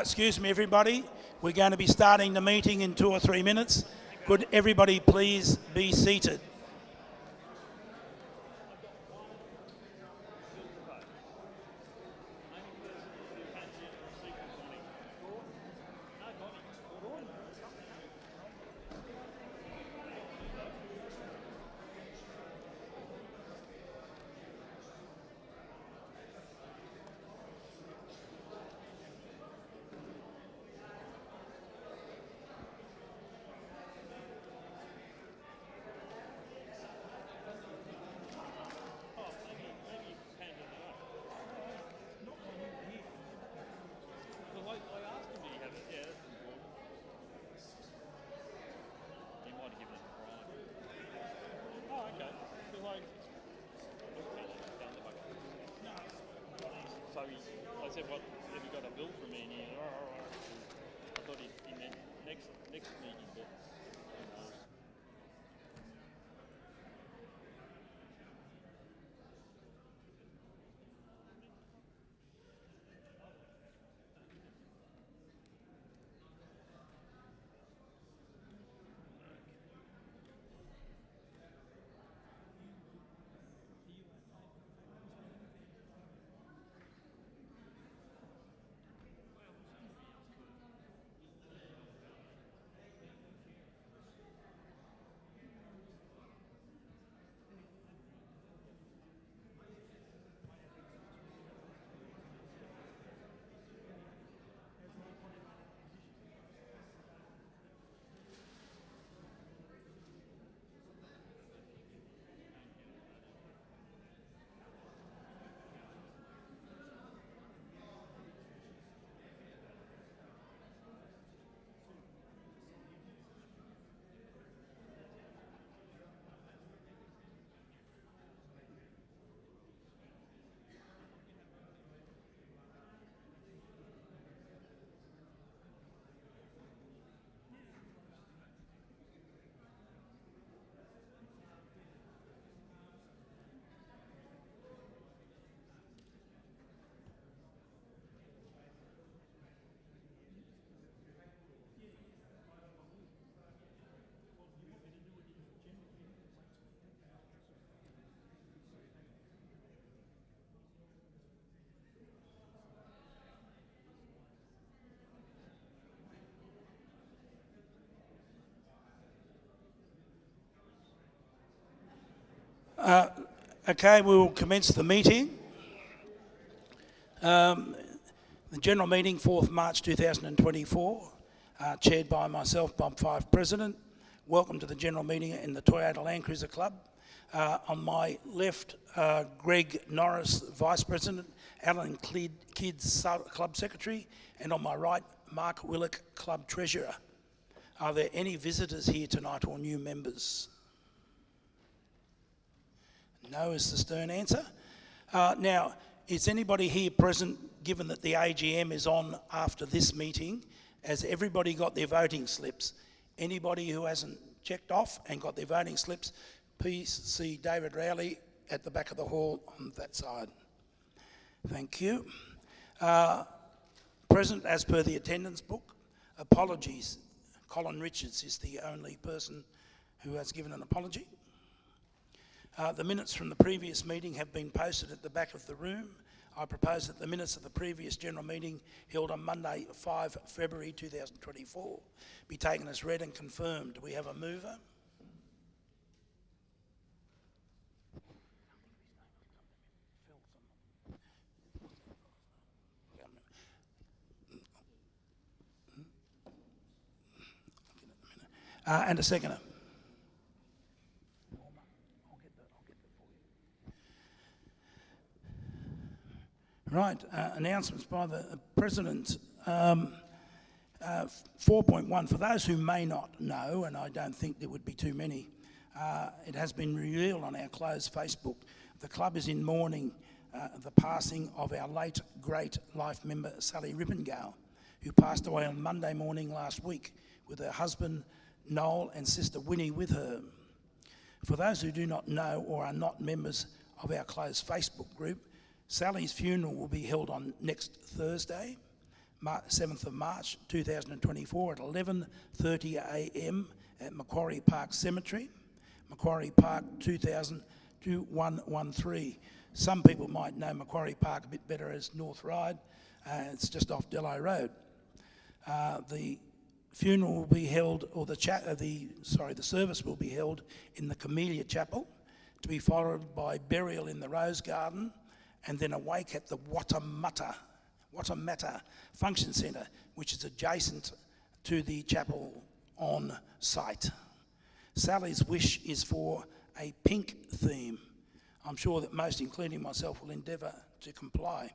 Excuse me, everybody. We're going to be starting the meeting in 2 or 3 minutes. Could everybody please be seated? I said, "What? Have you got a bill for me?" And he said, I thought he meant next meeting, but who knows. Okay, we will commence the meeting. The general meeting, 4th March 2024, chaired by myself, Bob Fife, President. Welcome to the general meeting in the Toyota Land Cruiser Club. On my left, Greg Norris, Vice President, Alan Kidd, Club Secretary, and on my right, Mark Willock, Club Treasurer. Are there any visitors here tonight or new members? No is the stern answer. Now, is anybody here present, given that the AGM is on after this meeting? Has everybody got their voting slips? Anybody who hasn't checked off and got their voting slips, please see David Rowley at the back of the hall on that side. Thank you. Present as per the attendance book. Apologies. Colin Richards is the only person who has given an apology. The minutes from the previous meeting have been posted at the back of the room. I propose that the minutes of the previous general meeting held on Monday, 5 February 2024 be taken as read and confirmed. Do we have a mover? And a seconder. Right, announcements by the President. 4.1, for those who may not know, and I don't think there would be too many, it has been revealed on our closed Facebook. The club is in mourning the passing of our late great life member Sally Rippengale, who passed away on Monday morning last week with her husband Noel and sister Winnie with her. For those who do not know or are not members of our closed Facebook group, Sally's funeral will be held on next Thursday, 7th of March 2024 at 11:30 a.m. at Macquarie Park Cemetery, Macquarie Park 2000-2113. Some people might know Macquarie Park a bit better as North Ryde. It's just off Dello Road. The funeral will be held, or the service will be held in the Camellia Chapel, to be followed by burial in the Rose Garden, and then a wake at the Watamata Function Centre, which is adjacent to the chapel on site. Sally's wish is for a pink theme. I'm sure that most, including myself, will endeavour to comply.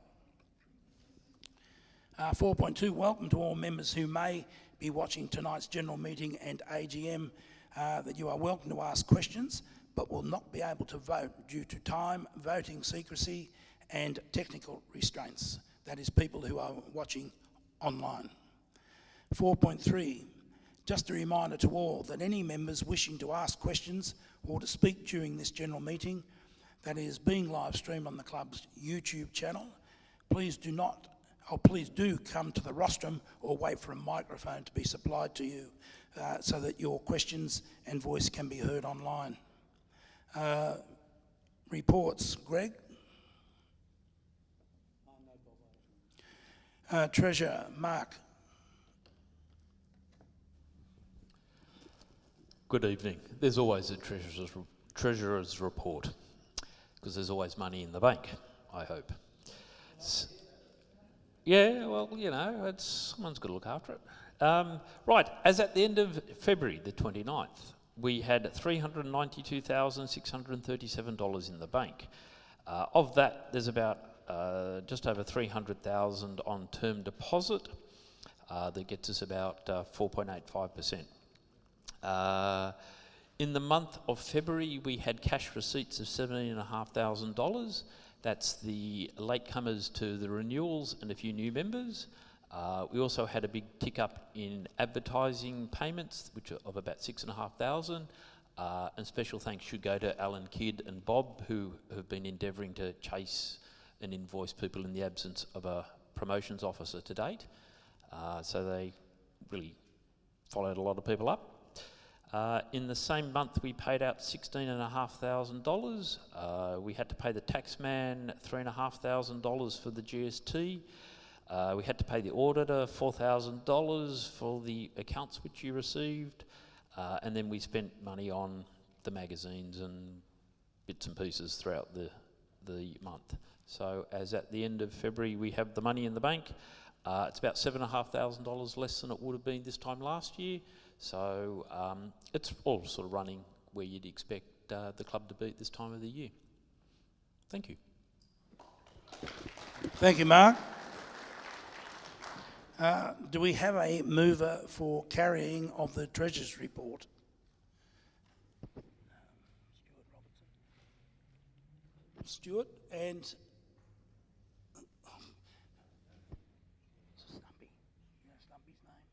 4.2, welcome to all members who may be watching tonight's general meeting and AGM, that you are welcome to ask questions, but will not be able to vote due to time, voting secrecy, and technical restraints. That is, people who are watching online. 4.3, just a reminder to all that any members wishing to ask questions or to speak during this general meeting that is being live streamed on the club's YouTube channel, please do come to the rostrum or wait for a microphone to be supplied to you so that your questions and voice can be heard online. Reports, Greg? Treasurer, Mark? Good evening. There's always a treasurer's report, because there's always money in the bank, I hope. Yeah, well, you know, someone's got to look after it. Right, as at the end of February the 29th, we had $392,637 in the bank. Of that, there's about just over 300,000 on term deposit. That gets us about 4.85%. In the month of February, we had cash receipts of $17,500. That's the latecomers to the renewals and a few new members. We also had a big tick up in advertising payments, which are of about $6,500. And special thanks should go to Alan Kidd and Bob, who have been endeavouring to chase and invoice people in the absence of a promotions officer to date. So they really followed a lot of people up. In the same month, we paid out $16,500. We had to pay the taxman $3,500 for the GST. We had to pay the auditor $4,000 for the accounts which you received. And then we spent money on the magazines and bits and pieces throughout the month. So as at the end of February, we have the money in the bank. It's about $7,500 less than it would have been this time last year. So it's all sort of running where you'd expect the club to be at this time of the year. Thank you. Thank you, Mark. Do we have a mover for carrying of the Treasurer's report? Stuart and Stumpy. You know Stumpy's name?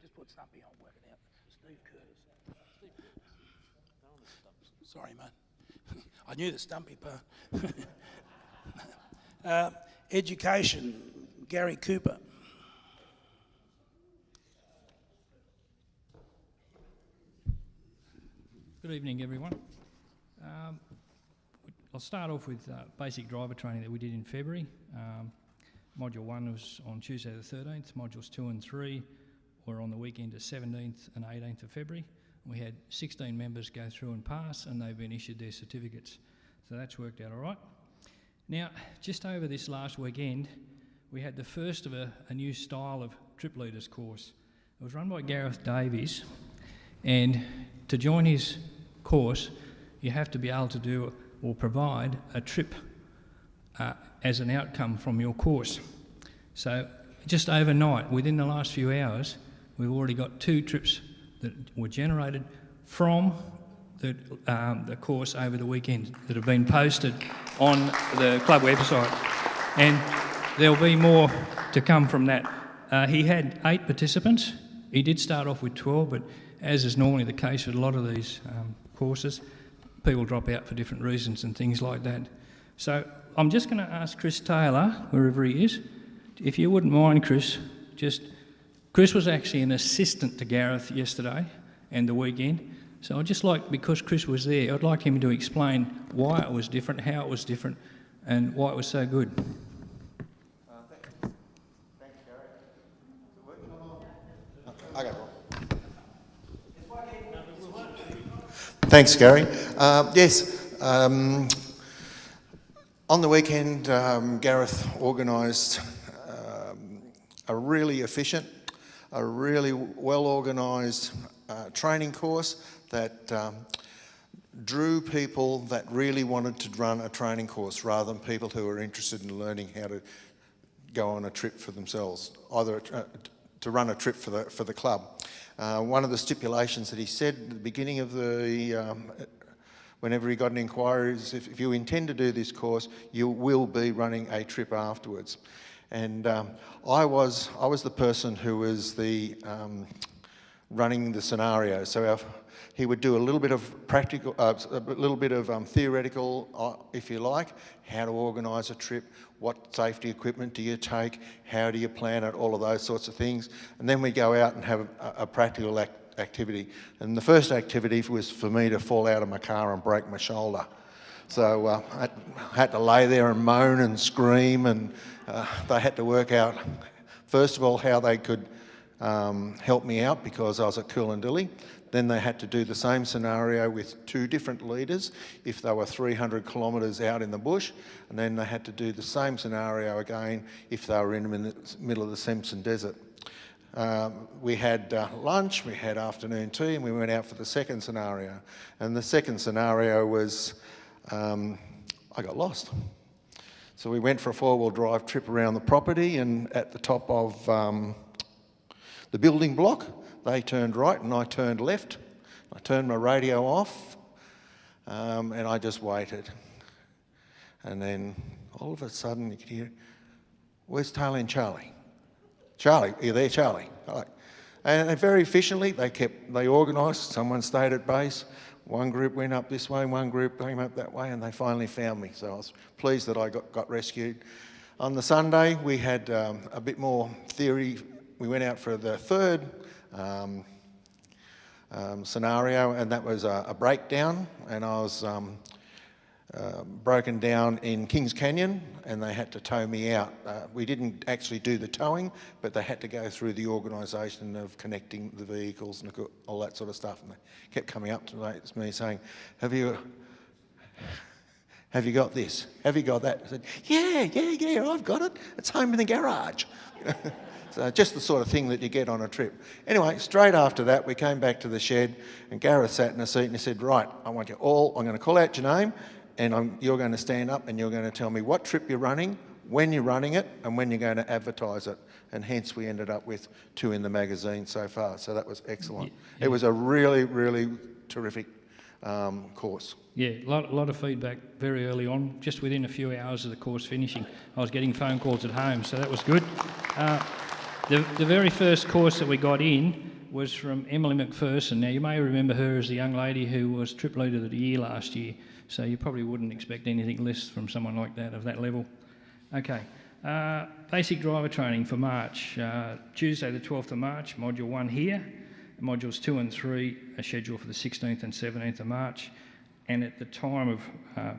Just put Stumpy, I'll work it out. Steve Curtis. Sorry, mate. I knew the Stumpy part. Education, Gary Cooper. Good evening, everyone. I'll start off with basic driver training that we did in February. Module 1 was on Tuesday the 13th. Modules 2 and 3 were on the weekend of 17th and 18th of February. We had 16 members go through and pass, and they've been issued their certificates. So that's worked out all right. Now, just over this last weekend, we had the first of a new style of trip leaders course. It was run by Gareth Davies, and to join his course, you have to be able to do or provide a trip as an outcome from your course. So just overnight, within the last few hours, we've already got 2 trips that were generated from the course over the weekend that have been posted on the club website, and there'll be more to come from that. He had 8 participants. He did start off with 12, but as is normally the case with a lot of these courses, people drop out for different reasons and things like that. So I'm just going to ask Chris Taylor, wherever he is, if you wouldn't mind, Chris, Chris was actually an assistant to Gareth yesterday and the weekend. So I'd just like, because Chris was there, I'd like him to explain why it was different, how it was different, and why it was so good. Thanks, Gary. Thanks, Gary. Yes, on the weekend, Gareth organised a really efficient, a really well-organised training course that drew people that really wanted to run a training course rather than people who were interested in learning how to go on a trip for themselves, either to run a trip for the club. One of the stipulations that he said at the beginning of the, whenever he got an inquiry, is if you intend to do this course, you will be running a trip afterwards. And I was the person who was the running the scenario. So he would do a little bit of practical, a little bit of theoretical, if you like, how to organise a trip, what safety equipment do you take, how do you plan it, all of those sorts of things. And then we go out and have a practical activity. And the first activity was for me to fall out of my car and break my shoulder. So I had to lay there and moan and scream, and they had to work out, first of all, how they could help me out because I was at Coolandilly. Then they had to do the same scenario with 2 different leaders if they were 300 kilometres out in the bush, and then they had to do the same scenario again if they were in the middle of the Simpson Desert. We had lunch, we had afternoon tea, and we went out for the second scenario. And the second scenario was I got lost. So we went for a 4-wheel drive trip around the property, and at the top of the building block, they turned right and I turned left. I turned my radio off and I just waited. And then all of a sudden you could hear, "Where's Taylor and Charlie? Charlie, are you there, Charlie?" And very efficiently they organised. Someone stayed at base. One group went up this way, one group came up that way, and they finally found me. So I was pleased that I got rescued. On the Sunday, we had a bit more theory. We went out for the third scenario, and that was a breakdown, and I was broken down in Kings Canyon, and they had to tow me out. We didn't actually do the towing, but they had to go through the organisation of connecting the vehicles and all that sort of stuff. And they kept coming up to me saying, have you got this? Have you got that? I said, yeah, I've got it. It's home in the garage. So just the sort of thing that you get on a trip. Anyway, straight after that, we came back to the shed, and Gareth sat in a seat and he said, "Right, I want you all, I'm going to call out your name, and you're going to stand up and you're going to tell me what trip you're running, when you're running it, and when you're going to advertise it." And hence we ended up with 2 in the magazine so far. So that was excellent. Yeah. It was a really, really terrific course. Yeah, a lot of feedback very early on. Just within a few hours of the course finishing, I was getting phone calls at home, so that was good. The very first course that we got in was from Emily McPherson. Now, you may remember her as the young lady who was Trip Leader of the Year last year, so you probably wouldn't expect anything less from someone like that, of that level. Okay, basic driver training for March. Tuesday the 12th of March, Module 1 here. Modules 2 and 3 are scheduled for the 16th and 17th of March. And at the time of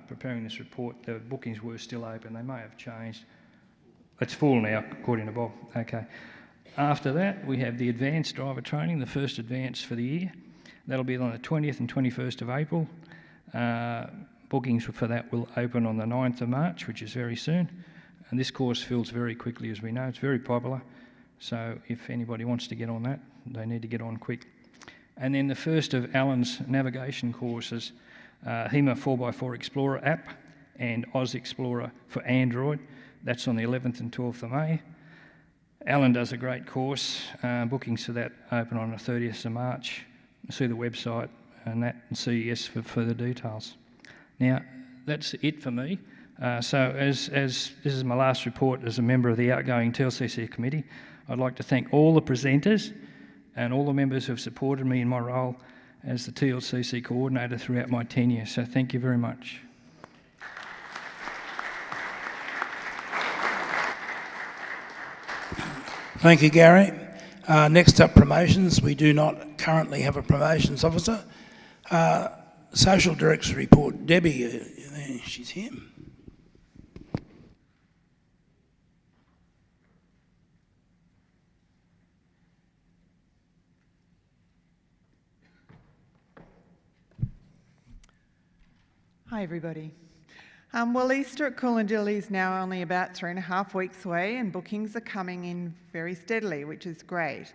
preparing this report, the bookings were still open. They may have changed. It's full now, according to Bob. Okay. After that, we have the advanced driver training, the first advance for the year. That'll be on the 20th and 21st of April. Bookings for that will open on the 9th of March, which is very soon. And this course fills very quickly, as we know. It's very popular. So if anybody wants to get on that, they need to get on quick. And then the first of Alan's navigation courses, HEMA 4x4 Explorer app and Oz Explorer for Android. That's on the 11th and 12th of May. Alan does a great course. Bookings for that open on the 30th of March. See the website and CES for further details. Now, that's it for me. So as this is my last report as a member of the outgoing TLCC committee, I'd like to thank all the presenters and all the members who have supported me in my role as the TLCC coordinator throughout my tenure. So thank you very much. Thank you, Gary. Next up, promotions. We do not currently have a promotions officer. Social Director's report. Debbie, she's here. Hi everybody. Well, Easter at Coolangatta is now only about 3.5 weeks away, and bookings are coming in very steadily, which is great.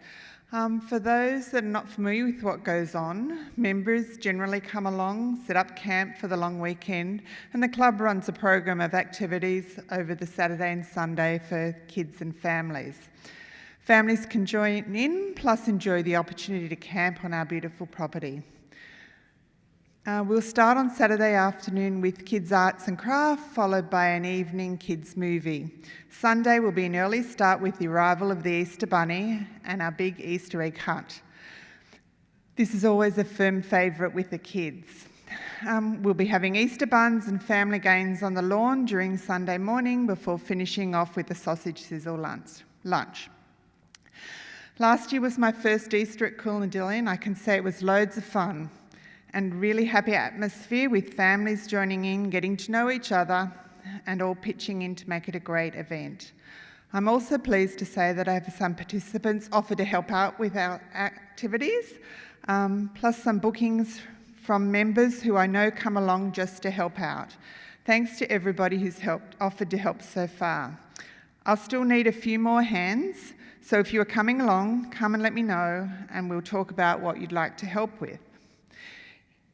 For those that are not familiar with what goes on, members generally come along, set up camp for the long weekend, and the club runs a program of activities over the Saturday and Sunday for kids and families. Families can join in, plus enjoy the opportunity to camp on our beautiful property. We'll start on Saturday afternoon with kids' arts and craft, followed by an evening kids' movie. Sunday will be an early start with the arrival of the Easter Bunny and our big Easter egg hunt. This is always a firm favourite with the kids. We'll be having Easter buns and family games on the lawn during Sunday morning before finishing off with a sausage sizzle lunch. Last year was my first Easter at Coolangatta, and I can say it was loads of fun. And really happy atmosphere with families joining in, getting to know each other, and all pitching in to make it a great event. I'm also pleased to say that I have some participants offered to help out with our activities, plus some bookings from members who I know come along just to help out. Thanks to everybody who's offered to help so far. I'll still need a few more hands, so if you are coming along, come and let me know, and we'll talk about what you'd like to help with.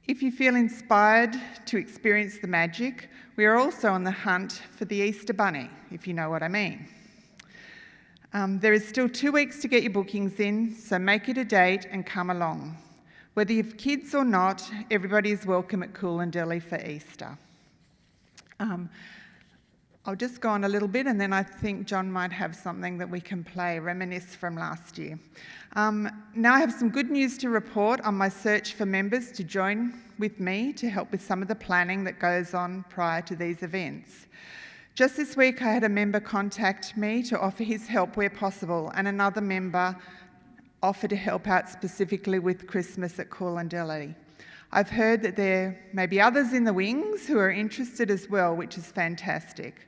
If you feel inspired to experience the magic, we are also on the hunt for the Easter Bunny, if you know what I mean. There is still 2 weeks to get your bookings in, so make it a date and come along. Whether you have kids or not, everybody is welcome at Coolangatta for Easter. I'll just go on a little bit, and then I think John might have something that we can play, reminisce from last year. Now I have some good news to report on my search for members to join with me to help with some of the planning that goes on prior to these events. Just this week I had a member contact me to offer his help where possible, and another member offered to help out specifically with Christmas at Coolangatta. I've heard that there may be others in the wings who are interested as well, which is fantastic.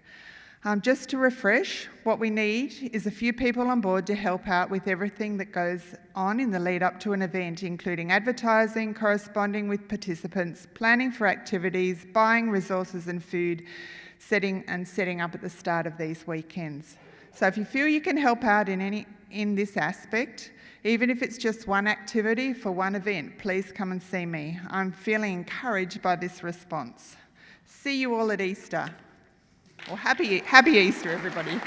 Just to refresh, what we need is a few people on board to help out with everything that goes on in the lead up to an event, including advertising, corresponding with participants, planning for activities, buying resources and food, setting up at the start of these weekends. So if you feel you can help out in this aspect, even if it's just one activity for one event, please come and see me. I'm feeling encouraged by this response. See you all at Easter. Well, happy Easter, everybody.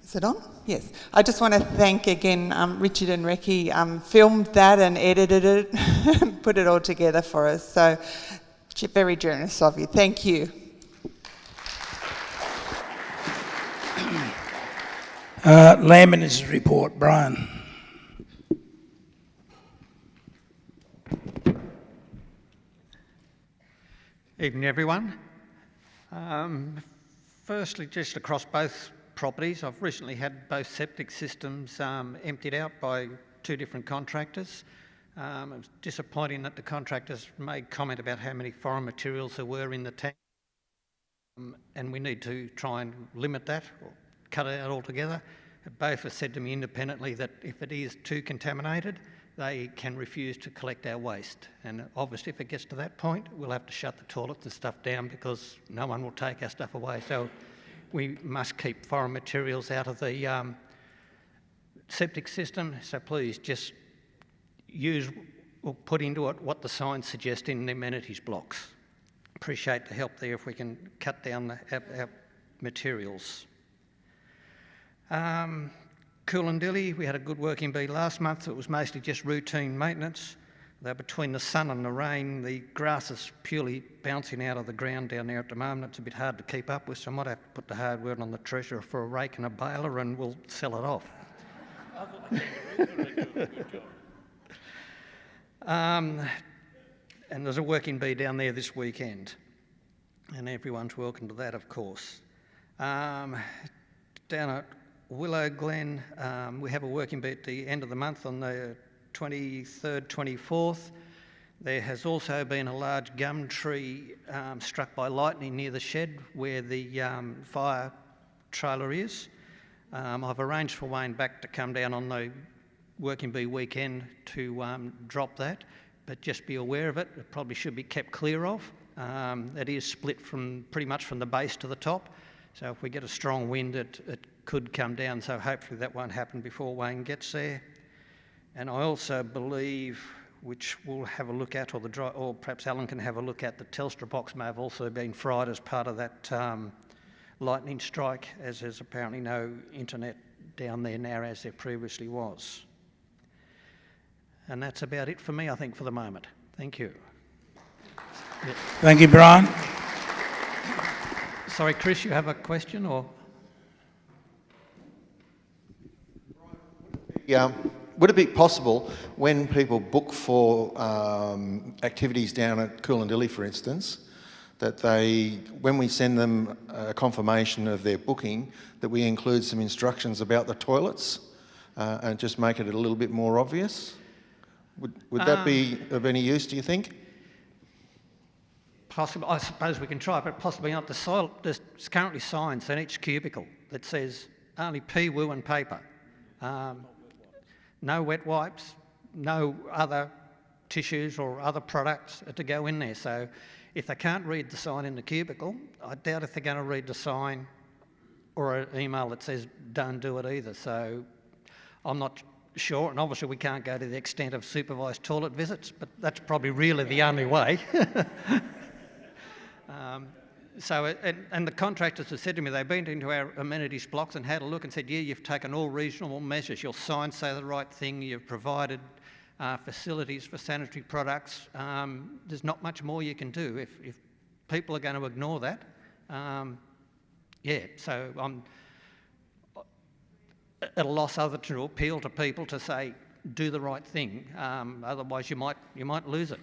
Is it on? Yes. I just want to thank again Richard and Recce, filmed that and edited it, put it all together for us. So very generous of you. Thank you. Land Minister's report, Brian. Evening, everyone. Firstly, just across both properties, I've recently had both septic systems emptied out by 2 different contractors. It was disappointing that the contractors made comment about how many foreign materials there were in the tank, and we need to try and limit that or cut it out altogether. Both have said to me independently that if it is too contaminated, they can refuse to collect our waste. And obviously if it gets to that point, we'll have to shut the toilets and stuff down because no one will take our stuff away. So we must keep foreign materials out of the septic system. So please just use or put into it what the signs suggest in the amenities blocks. Appreciate the help there if we can cut down our materials. Coolandilly, we had a good working bee last month. It was mostly just routine maintenance. Though between the sun and the rain, the grass is purely bouncing out of the ground down there at the moment. It's a bit hard to keep up with, so I might have to put the hard word on the treasurer for a rake and a baler and we'll sell it off. And there's a working bee down there this weekend. And everyone's welcome to that, of course. Down at Willow Glen, we have a working bee at the end of the month on the 23rd, 24th. There has also been a large gum tree struck by lightning near the shed where the fire trailer is. I've arranged for Wayne Back to come down on the working bee weekend to drop that, but just be aware of it. It probably should be kept clear of. It is split from pretty much from the base to the top. So if we get a strong wind, it could come down, so hopefully that won't happen before Wayne gets there. And I also believe, which we'll have a look at, or perhaps Alan can have a look at, the Telstra box may have also been fried as part of that lightning strike, as there's apparently no internet down there now as there previously was. And that's about it for me, I think, for the moment. Thank you. Thank you, Brian. Sorry, Chris, you have a question, or? Yeah. Would it be possible when people book for activities down at Coolandilly, for instance, that when we send them a confirmation of their booking, that we include some instructions about the toilets and just make it a little bit more obvious? Would that be of any use, do you think? Possibly, I suppose we can try, but possibly not. There's currently signs in each cubicle that says only pee, woo and paper. No wet wipes, no other tissues or other products to go in there. So if they can't read the sign in the cubicle, I doubt if they're going to read the sign or an email that says don't do it either. So I'm not sure, and obviously we can't go to the extent of supervised toilet visits, but that's probably really the only way. And the contractors have said to me, they've been into our amenities blocks and had a look and said, yeah, you've taken all reasonable measures. Your signs say the right thing. You've provided facilities for sanitary products. There's not much more you can do if people are going to ignore that. So I'm at a loss other to appeal to people to say, do the right thing. Otherwise, you might lose it.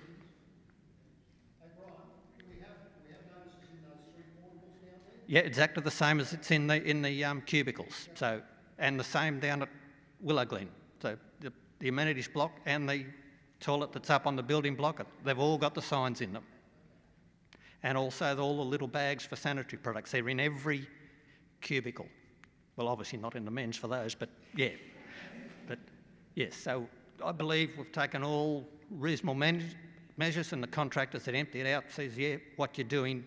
Yeah, exactly the same as it's in the cubicles. So, and the same down at Willow Glen. So the amenities block and the toilet that's up on the building block, they've all got the signs in them. And also all the little bags for sanitary products. They're in every cubicle. Well, obviously not in the men's for those, but yeah. But yes, so I believe we've taken all reasonable measures, and the contractors that empty it out says, yeah, what you're doing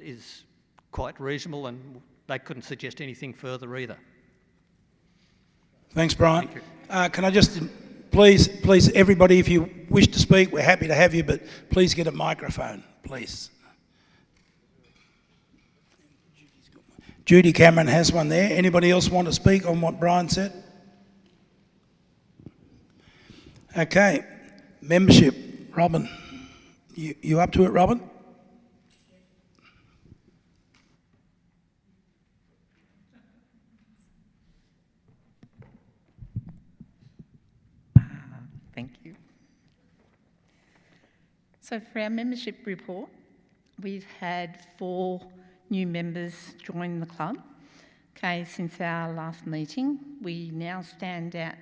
is quite reasonable, and they couldn't suggest anything further either. Thanks, Brian. Can I just, please, everybody, if you wish to speak, we're happy to have you, but please get a microphone, please. Judy Cameron has one there. Anybody else want to speak on what Brian said? Okay, membership. Robin, you up to it, Robin? Thank you. So for our membership report, we've had 4 new members join the club. Okay, since our last meeting, we now stand at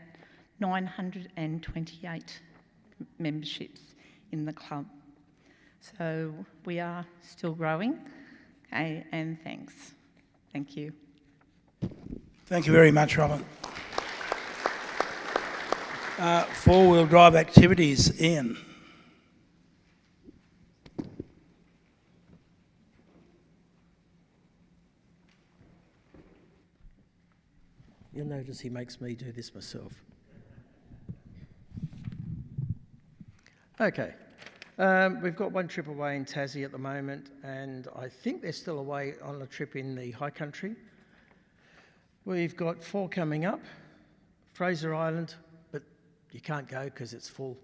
928 memberships in the club. So we are still growing, okay, and thanks. Thank you. Thank you very much, Robin. Four-wheel drive activities, Ian. You'll notice he makes me do this myself. Okay, we've got one trip away in Tassie at the moment, and I think they're still away on a trip in the high country. We've got 4 coming up, Fraser Island, but you can't go because it's full.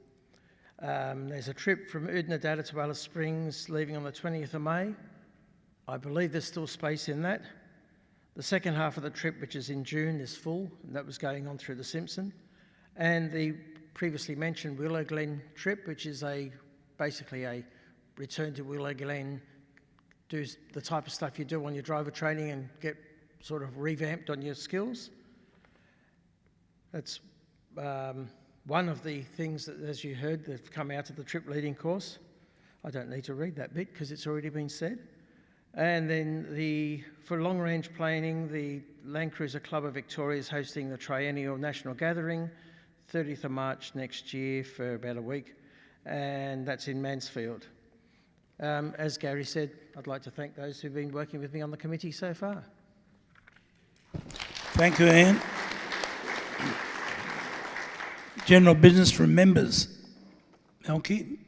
There's a trip from Udnadatta to Alice Springs leaving on the 20th of May. I believe there's still space in that. The second half of the trip, which is in June, is full, and that was going on through the Simpson. And the previously mentioned Willow Glen trip, which is basically a return to Willow Glen, do the type of stuff you do on your driver training and get sort of revamped on your skills. That's one of the things that, as you heard, that have come out of the trip leading course. I don't need to read that bit because it's already been said. And then for long-range planning, the Land Cruiser Club of Victoria is hosting the Triennial National Gathering, 30th of March next year for about a week, and that's in Mansfield. As Gary said, I'd like to thank those who've been working with me on the committee so far. Thank you, Ian. General business from members. Melky.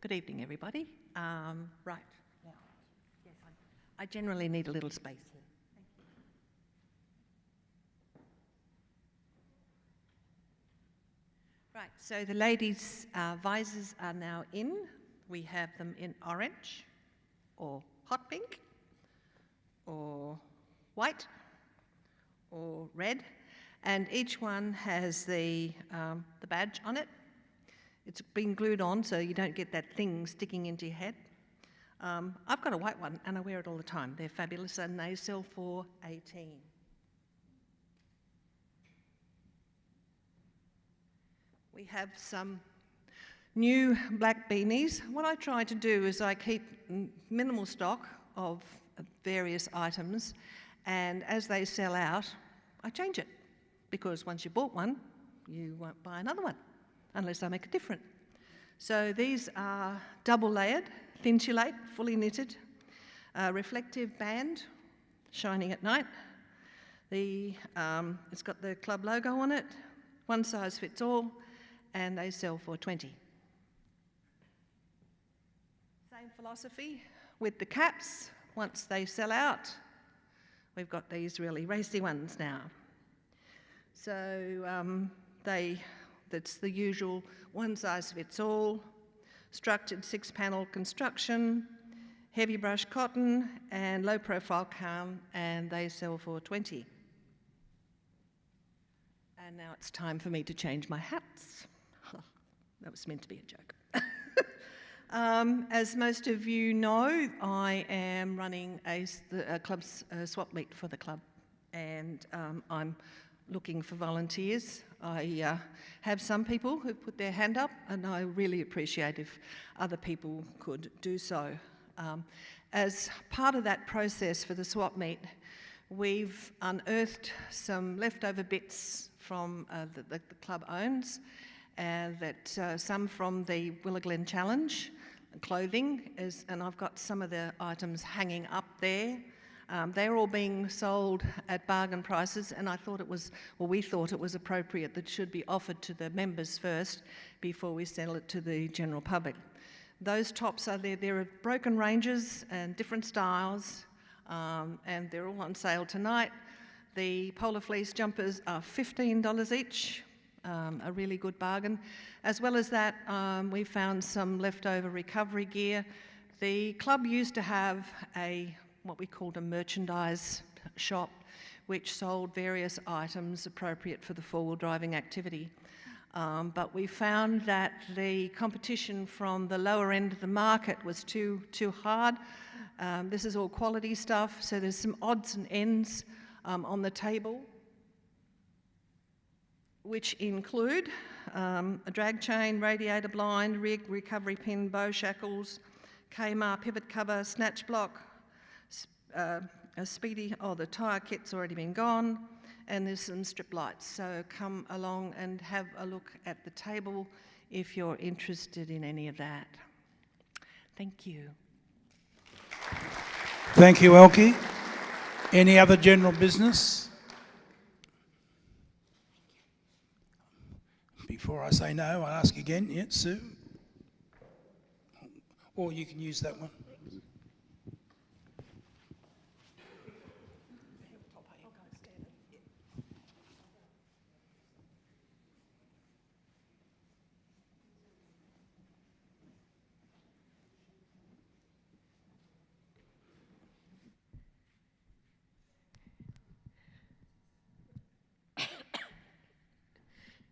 Good evening, everybody. Right, now, yes, I generally need a little space here. Thank you. Right, so the ladies' visors are now in. We have them in orange, or hot pink, or white, or red, and each one has the badge on it. It's been glued on so you don't get that thing sticking into your head. I've got a white one and I wear it all the time. They're fabulous and they sell for $18. We have some new black beanies. What I try to do is I keep minimal stock of various items, and as they sell out, I change it, because once you bought one, you won't buy another one unless I make it different. So these are double layered, thin insulate, fully knitted, reflective band, shining at night. It's got the club logo on it, one size fits all, and they sell for $20. Same philosophy with the caps. Once they sell out, we've got these really racy ones now. So that's the usual one size fits all, structured 6-panel construction, heavy brush cotton and low profile cam, and they sell for $20. And now it's time for me to change my hats. That was meant to be a joke. As most of you know, I am running a club's swap meet for the club, and I'm looking for volunteers. I have some people who put their hand up, and I really appreciate if other people could do so. As part of that process for the swap meet, we've unearthed some leftover bits from the club owns, some from the Willow Glen Challenge, clothing, and I've got some of the items hanging up there. They're all being sold at bargain prices, and I thought it was, well, we thought it was appropriate that it should be offered to the members first before we sell it to the general public. Those tops are there. There are broken ranges and different styles, and they're all on sale tonight. The polar fleece jumpers are $15 each, a really good bargain. As well as that, we found some leftover recovery gear. The club used to have what we called a merchandise shop, which sold various items appropriate for the four-wheel driving activity. But we found that the competition from the lower end of the market was too hard. This is all quality stuff, so there's some odds and ends on the table, which include a drag chain, radiator blind, rig, recovery pin, bow shackles, Kmart pivot cover, snatch block, a speedy, the tyre kit's already been gone, and there's some strip lights. So come along and have a look at the table if you're interested in any of that. Thank you. Thank you, Elkie. Any other general business? Before I say no, I'll ask again. Yeah, Sue? Or you can use that one.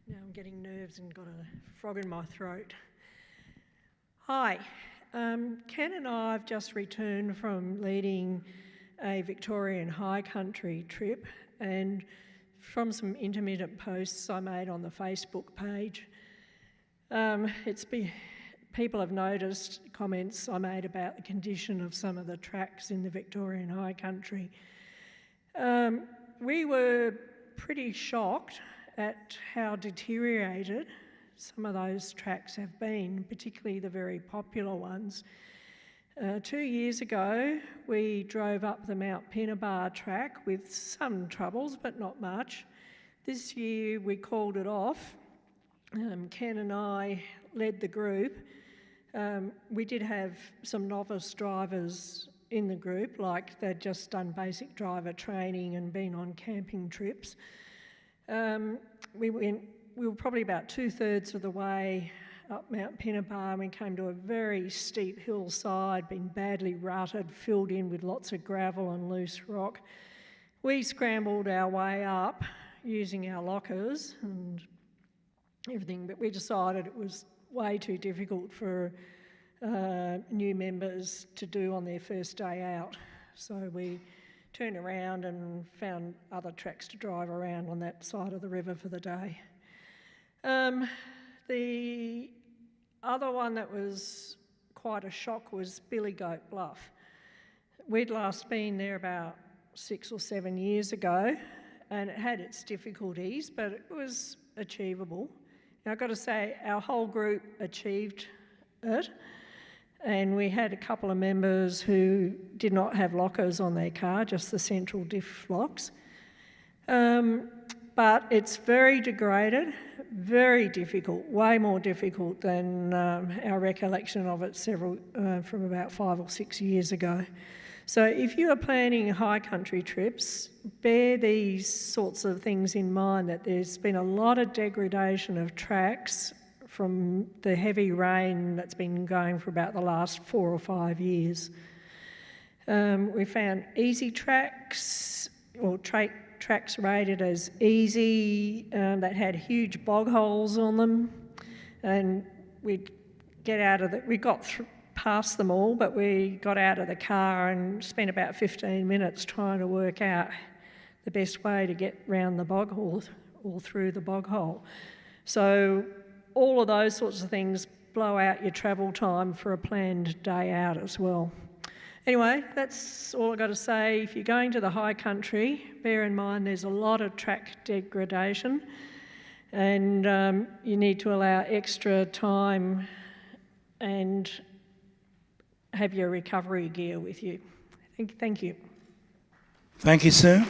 Now I'm getting nerves and got a frog in my throat. Hi, Ken and I have just returned from leading a Victorian high country trip, and from some intermittent posts I made on the Facebook page, people have noticed comments I made about the condition of some of the tracks in the Victorian high country. We were pretty shocked at how deteriorated some of those tracks have been, particularly the very popular ones. 2 years ago, we drove up the Mount Pinnabar track with some troubles, but not much. This year, we called it off. Ken and I led the group. We did have some novice drivers in the group, like they'd just done basic driver training and been on camping trips. We were probably about 2/3 of the way up Mount Pinnabar, and we came to a very steep hillside, been badly rutted, filled in with lots of gravel and loose rock. We scrambled our way up using our lockers and everything, but we decided it was way too difficult for new members to do on their first day out. So we turned around and found other tracks to drive around on that side of the river for the day. The other one that was quite a shock was Billy Goat Bluff. We'd last been there about 6 or 7 years ago, and it had its difficulties, but it was achievable. Now, I've got to say, our whole group achieved it, and we had a couple of members who did not have lockers on their car, just the central diff locks. But it's very degraded, very difficult, way more difficult than our recollection of it from about 5 or 6 years ago. So if you are planning high country trips, bear these sorts of things in mind, that there's been a lot of degradation of tracks from the heavy rain that's been going for about the last 4 or 5 years. We found easy tracks, or tracks rated as easy, that had huge bog holes on them, and we'd get out of we got past them all, but we got out of the car and spent about 15 minutes trying to work out the best way to get round the bog hole or through the bog hole. So all of those sorts of things blow out your travel time for a planned day out as well. Anyway, that's all I've got to say. If you're going to the high country, bear in mind there's a lot of track degradation, and you need to allow extra time and have your recovery gear with you. Thank you. Thank you, sir.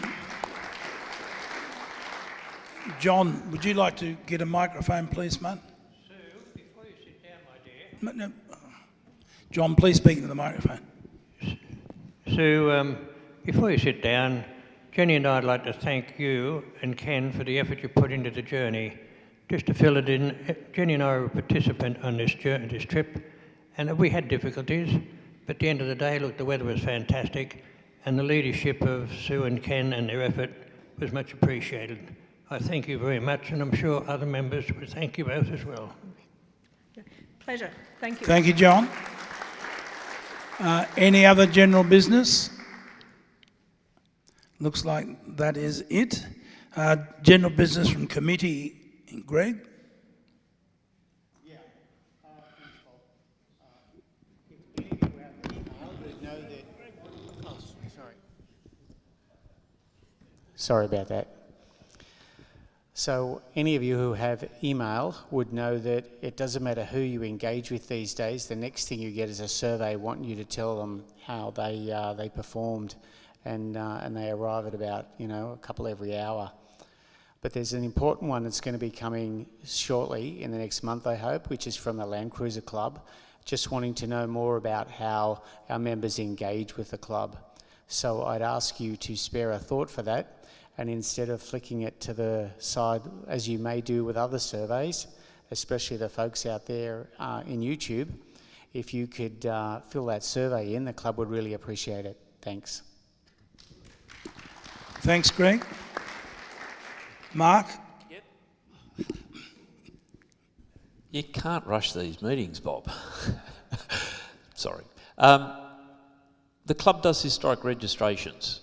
John, would you like to get a microphone, please, mate? Sue, before you sit down, my dear. No. John, please speak into the microphone. Sue, before you sit down, Jenny and I'd like to thank you and Ken for the effort you put into the journey. Just to fill it in, Jenny and I were a participant on this trip, and we had difficulties, but at the end of the day, look, the weather was fantastic, and the leadership of Sue and Ken and their effort was much appreciated. I thank you very much, and I'm sure other members would thank you both as well. Pleasure. Thank you. Thank you, John. Any other general business? Looks like that is it. General business from committee, Greg? Yeah. If any of you have email, would know that... Oh, sorry. Sorry about that. So any of you who have email would know that it doesn't matter who you engage with these days, the next thing you get is a survey wanting you to tell them how they performed, and they arrive at about, a couple every hour. But there's an important one that's going to be coming shortly in the next month, I hope, which is from the Land Cruiser Club, just wanting to know more about how our members engage with the club. So I'd ask you to spare a thought for that, and instead of flicking it to the side, as you may do with other surveys, especially the folks out there in YouTube, if you could fill that survey in, the club would really appreciate it. Thanks. Thanks, Greg. Mark? Yep. You can't rush these meetings, Bob. Sorry. The club does historic registrations.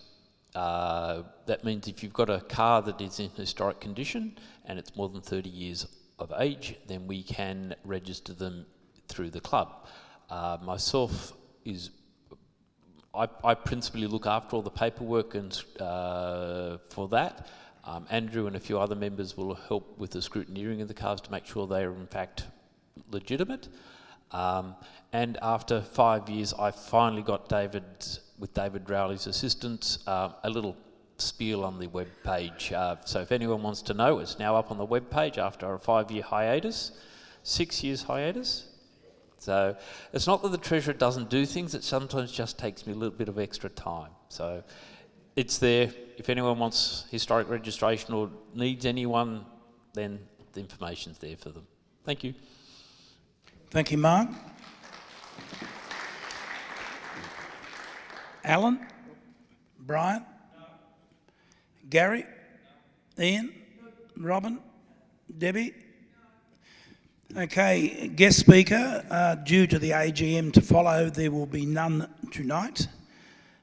That means if you've got a car that is in historic condition and it's more than 30 years of age, then we can register them through the club. Myself I principally look after all the paperwork and for that. Andrew and a few other members will help with the scrutineering of the cars to make sure they are in fact legitimate. And after 5 years, I finally got with David Rowley's assistance, a little spiel on the web page. So if anyone wants to know, it's now up on the web page after a 5-year hiatus, 6 years hiatus. So it's not that the Treasurer doesn't do things, it sometimes just takes me a little bit of extra time. So it's there. If anyone wants historic registration or needs anyone, then the information's there for them. Thank you. Thank you, Mark. Alan? Brian? Gary? Ian? Robin? Debbie? Okay, guest speaker, due to the AGM to follow, there will be none tonight.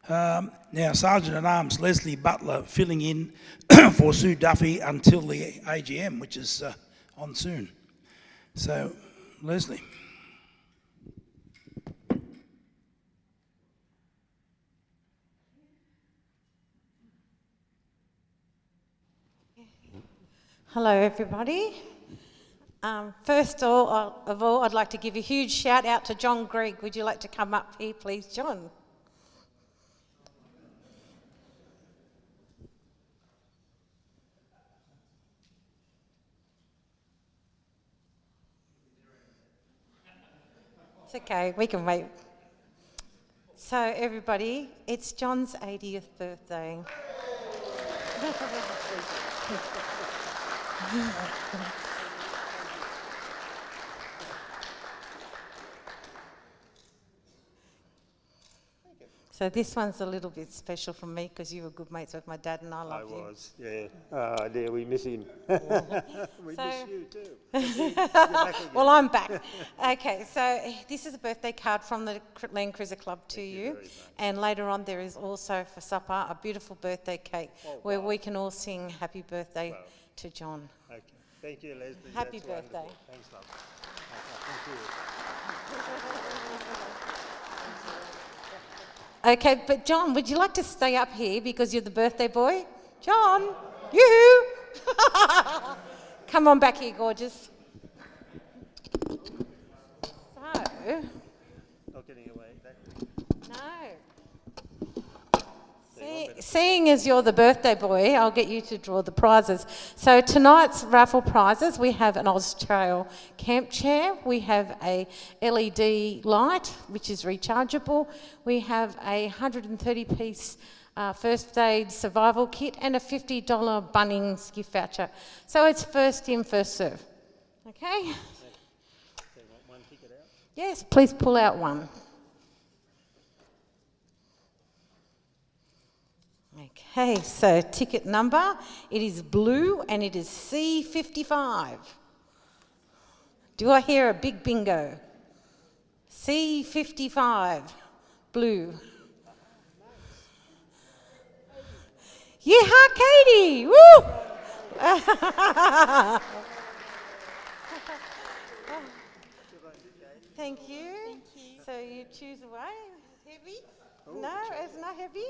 Now, Sergeant-at-Arms Leslie Butler filling in for Sue Duffy until the AGM, which is on soon. So, Leslie. Hello, everybody. First of all, I'd like to give a huge shout out to John Greig. Would you like to come up here, please, John? It's okay, we can wait. So, everybody, it's John's 80th birthday. So this one's a little bit special for me because you were good mates with my dad and I love you. I was, yeah. Oh dear, we miss him. We miss you too. Well, I'm back. Okay, so this is a birthday card from the Land Cruiser Club to you. And later on there is also for supper a beautiful birthday cake where we can all sing happy birthday to John. Okay, thank you, Leslie. Happy That's birthday. Wonderful. Thanks, love. Thank you. Okay, but John, would you like to stay up here because you're the birthday boy? John, yoo-hoo! Come on back here, gorgeous. So... Not getting away. No. Seeing as you're the birthday boy, I'll get you to draw the prizes. So tonight's raffle prizes, we have an Austrail camp chair, we have a LED light, which is rechargeable, we have a 130-piece first aid survival kit and a $50 Bunnings gift voucher. So it's first in, first serve. Okay? One ticket out? Yes, please pull out one. Okay, so ticket number, it is blue and it is C55. Do I hear a big bingo? C55, blue. Yeah, Katie! Woo! Thank you. So you choose away. Heavy? No, it's not heavy.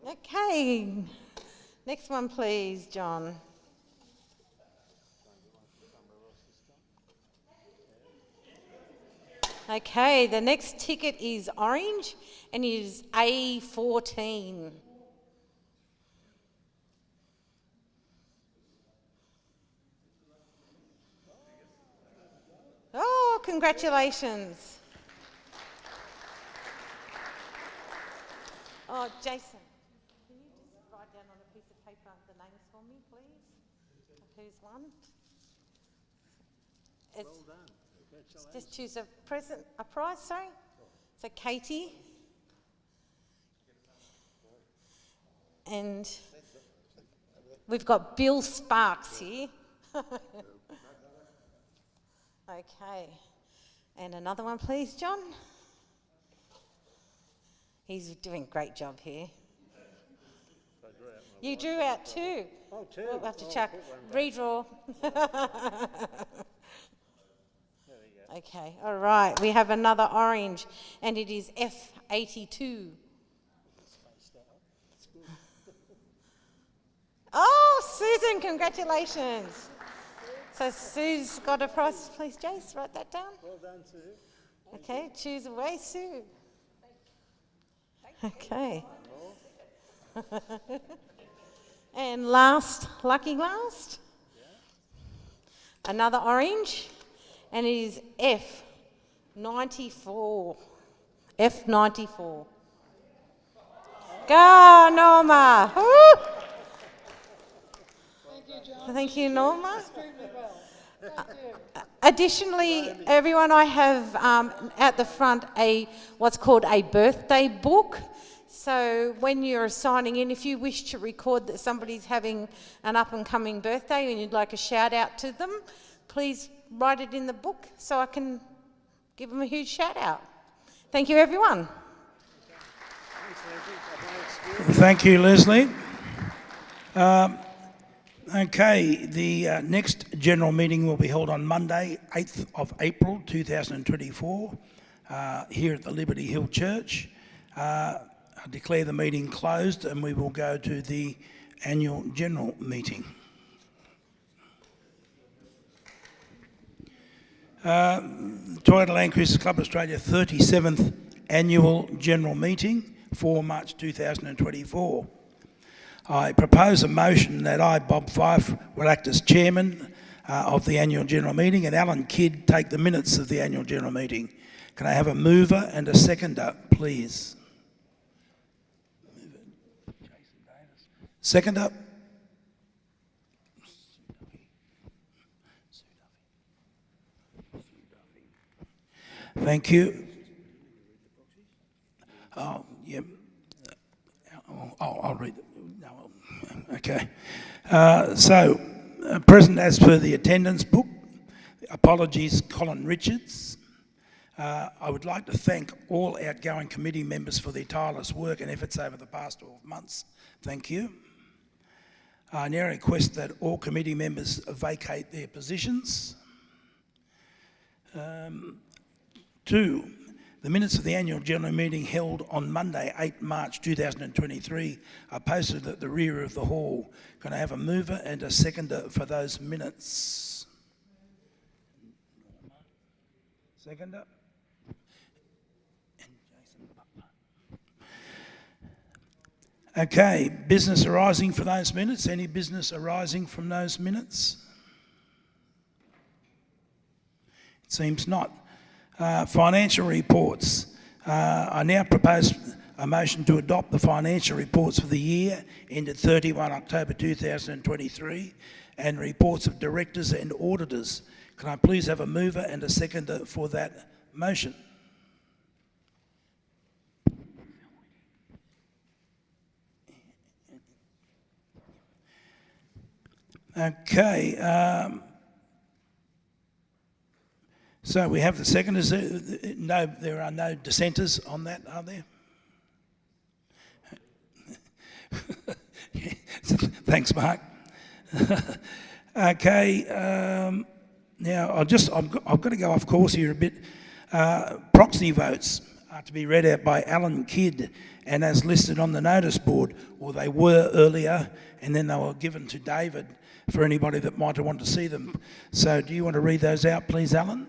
Okay. Next one, please, John. Okay, the next ticket is orange and it is A14. Oh, congratulations. Oh, Jason, can you just write down on a piece of paper the names for me, please? Who's won? Well done. Just choose a prize, sorry. So Katie. And we've got Bill Sparks here. Okay. And another one, please, John. He's doing a great job here. You drew out two. Oh, two. We'll have to check. Redraw. Okay, all right. We have another orange, and it is F82. Oh, Susan, congratulations. So Sue's got a prize. Please, Jace, write that down. Well done, Sue. Okay, choose away, Sue. Okay. And last, lucky last. Another orange, and it is F94. F94. Go, Norma. Woo! Thank you, Norma. Additionally, everyone, I have at the front what's called a birthday book. So when you're signing in, if you wish to record that somebody's having an up-and-coming birthday and you'd like a shout-out to them, please write it in the book so I can give them a huge shout-out. Thank you, everyone. Thank you, Leslie. Okay, the next general meeting will be held on Monday, 8th of April 2024, here at the Liberty Hill Church. I declare the meeting closed and we will go to the annual general meeting. Toyota Land Cruisers Club Australia 37th Annual General Meeting, 4 March 2024. I propose a motion that I, Bob Fife, will act as chairman of the annual general meeting and Alan Kidd take the minutes of the annual general meeting. Can I have a mover and a seconder, please? Seconder? Thank you. Oh, yeah. I'll read it. No, okay. Present as per the attendance book. Apologies, Colin Richards. I would like to thank all outgoing committee members for their tireless work and efforts over the past 12 months. Thank you. I now request that all committee members vacate their positions. 2. The minutes of the annual general meeting held on Monday, 8 March 2023 are posted at the rear of the hall. Can I have a mover and a seconder for those minutes? Seconder? Okay, business arising from those minutes. Any business arising from those minutes? It seems not. Financial reports. I now propose a motion to adopt the financial reports for the year ended 31 October 2023 and reports of directors and auditors. Can I please have a mover and a seconder for that motion? Okay. So we have the seconders. No, there are no dissenters on that, are there? Thanks, Mark. Okay. Now I've got to go off course here a bit. Proxy votes are to be read out by Alan Kidd, and as listed on the notice board, or they were earlier, and then they were given to David for anybody that might want to see them. So do you want to read those out, please, Alan?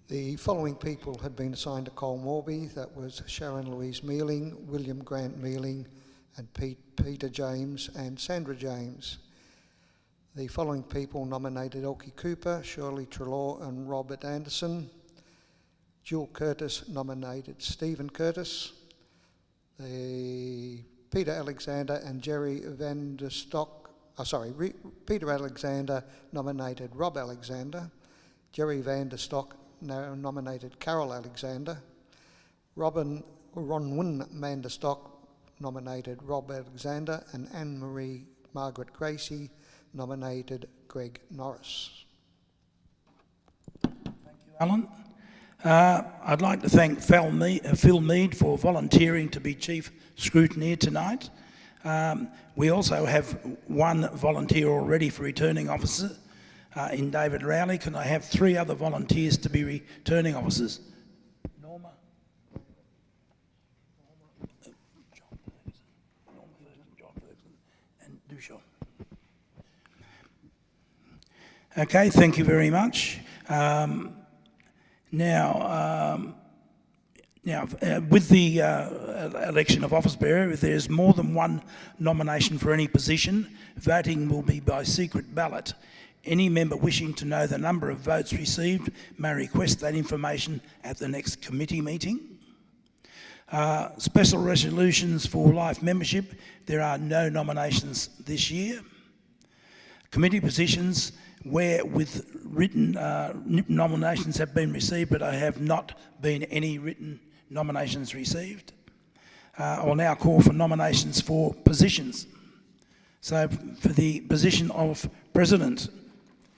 The following people had been assigned to Col Morby. That was Sharon Louise Mealing, William Grant Mealing, and Peter James and Sandra James. The following people nominated: Elkie Cooper, Shirley Trelaw and Robert Anderson. Jill Curtis nominated Stephen Curtis. Peter Alexander and Jerry Van der Stock, Peter Alexander nominated Rob Alexander. Jerry Van der Stock nominated Carol Alexander. Ronwyn van der Stock nominated Rob Alexander, and Anne-Marie Margaret Gracie nominated Greg Norris. Thank you, Alan. I'd like to thank Phil Mead for volunteering to be Chief Scrutineer tonight. We also have one volunteer already for Returning Officer in David Rowley. Can I have 3 other volunteers to be Returning Officers? Norma, John Ferguson, and Dushaw. Okay, thank you very much. Now, with the election of office bearer, if there's more than one nomination for any position, voting will be by secret ballot. Any member wishing to know the number of votes received may request that information at the next committee meeting. Special resolutions for life membership. There are no nominations this year. Committee positions where with written nominations have been received, but I have not been any written nominations received. I will now call for nominations for positions. So for the position of President,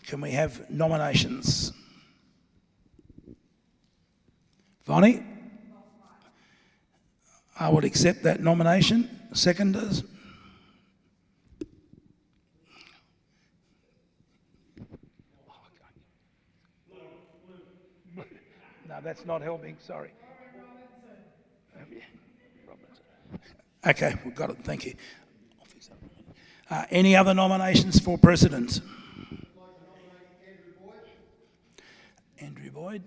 can we have nominations? Vonnie? I will accept that nomination. Seconders? No, that's not helping, sorry. Okay, we've got it, thank you. Any other nominations for President? Andrew Boyd.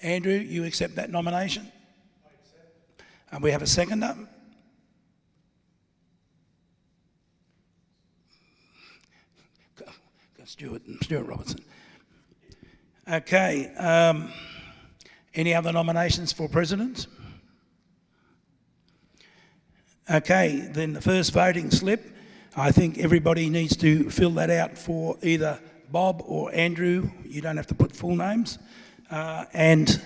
Andrew, you accept that nomination? I accept. And we have a seconder? Stuart Robertson. Okay. Any other nominations for President? Okay, then the first voting slip, I think everybody needs to fill that out for either Bob or Andrew. You don't have to put full names. And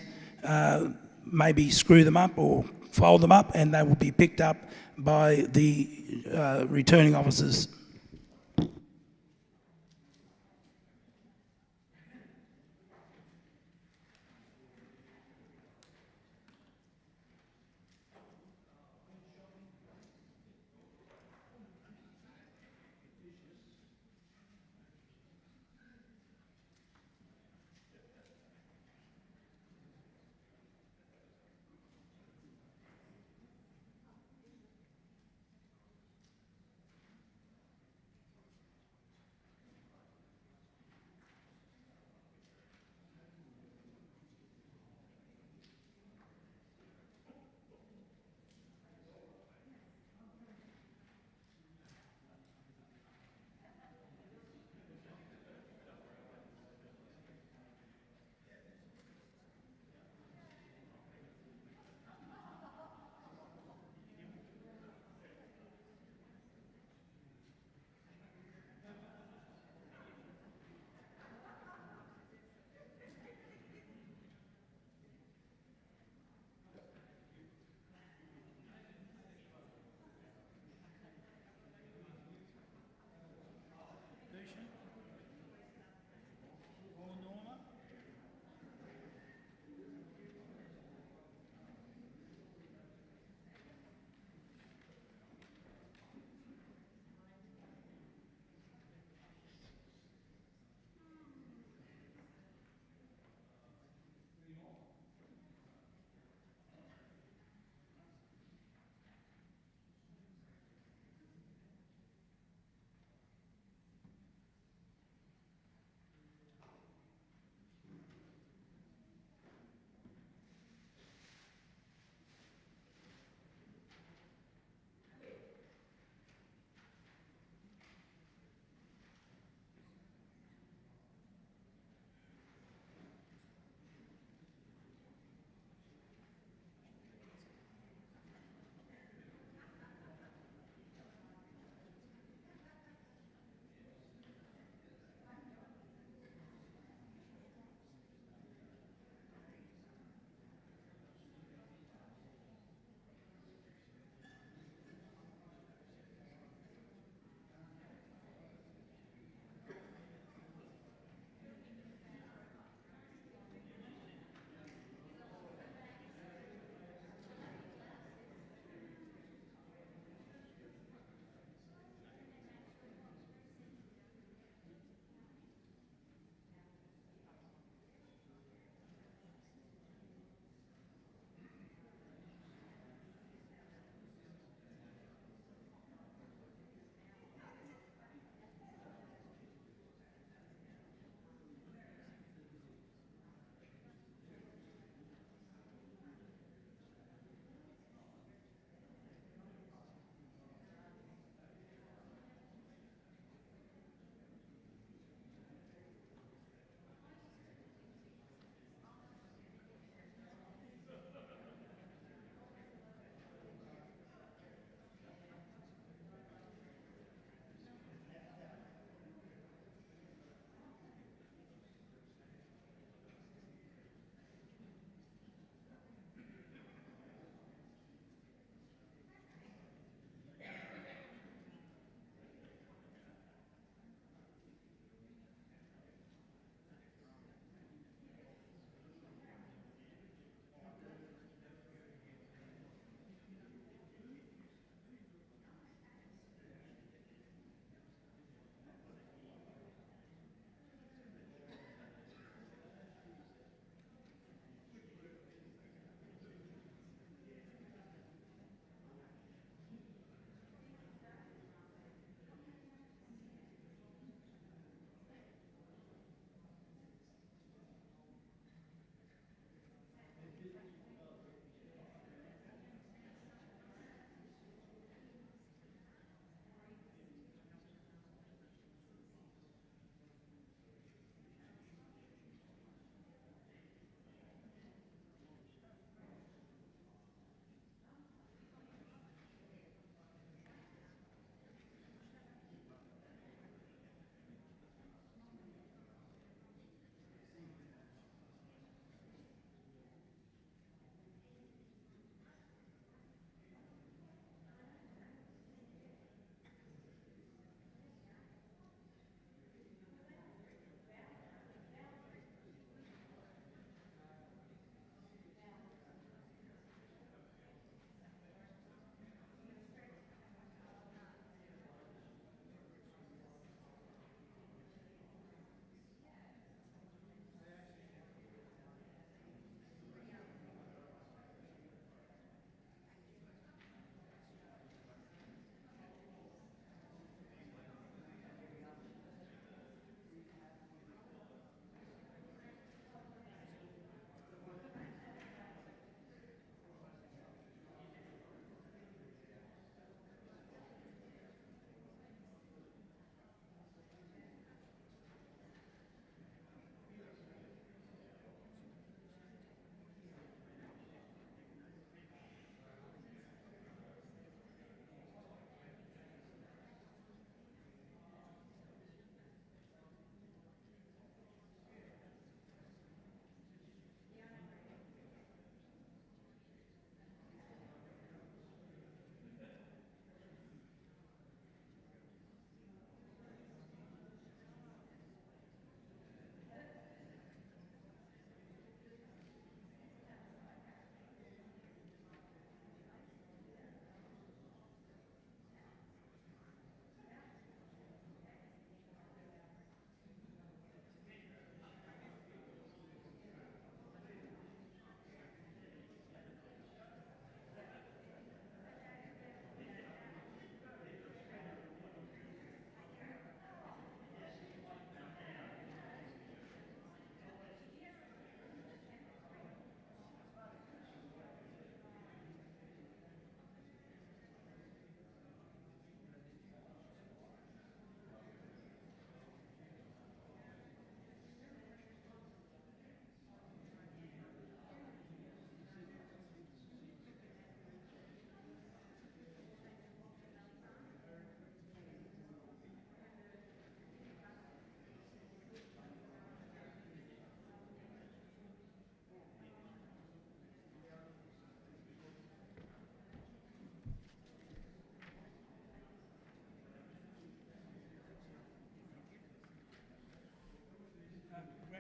maybe screw them up or fold them up, and they will be picked up by the returning officers.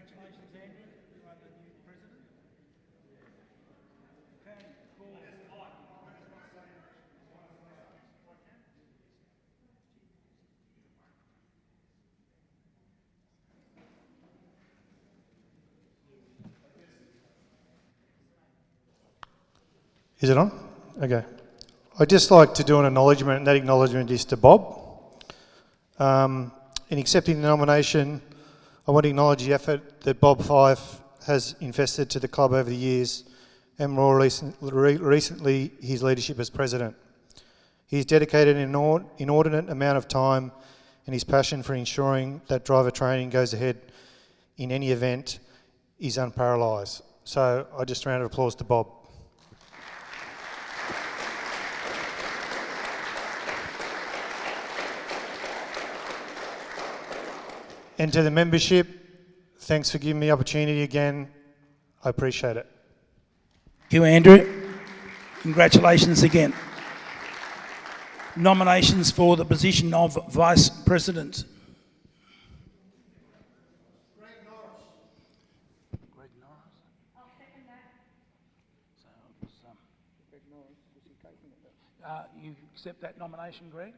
Congratulations, Andrew. You are the new president. Okay, cool. Is it on? Okay. I'd just like to do an acknowledgement, and that acknowledgement is to Bob. In accepting the nomination, I want to acknowledge the effort that Bob Fife has invested to the club over the years, and more recently his leadership as president. He's dedicated an inordinate amount of time, and his passion for ensuring that driver training goes ahead in any event is unparalleled. So I just a round of applause to Bob. And to the membership, thanks for giving me the opportunity again. I appreciate it. Thank you, Andrew. Congratulations again. Nominations for the position of Vice President. Greg Norris. Greg Norris? I'll second that. So it was, Greg Norris, was he taking it? You accept that nomination, Greg?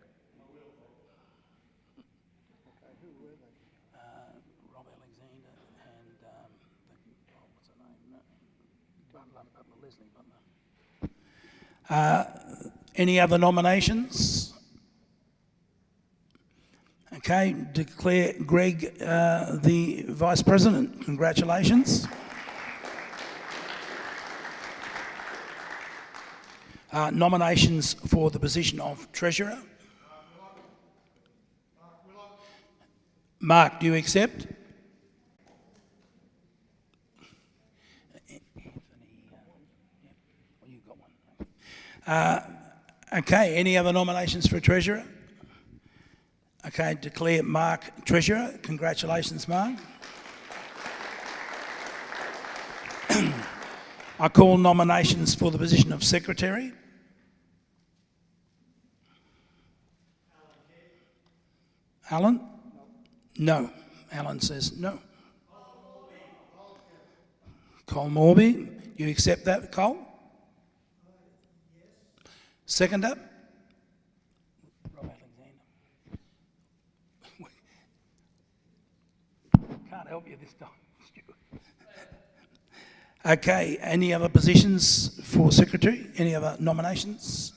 Any other nominations? Okay, declare Greg the Vice President. Congratulations. Nominations for the position of Treasurer. Mark, do you accept? Okay, any other nominations for Treasurer? Okay, declare Mark Treasurer. Congratulations, Mark. I call nominations for the position of Secretary. Alan? No. Alan says no. Cole Morby, you accept that, Cole? Seconder? Rob Alexander. Can't help you this time, Stuart. Okay, any other positions for Secretary? Any other nominations?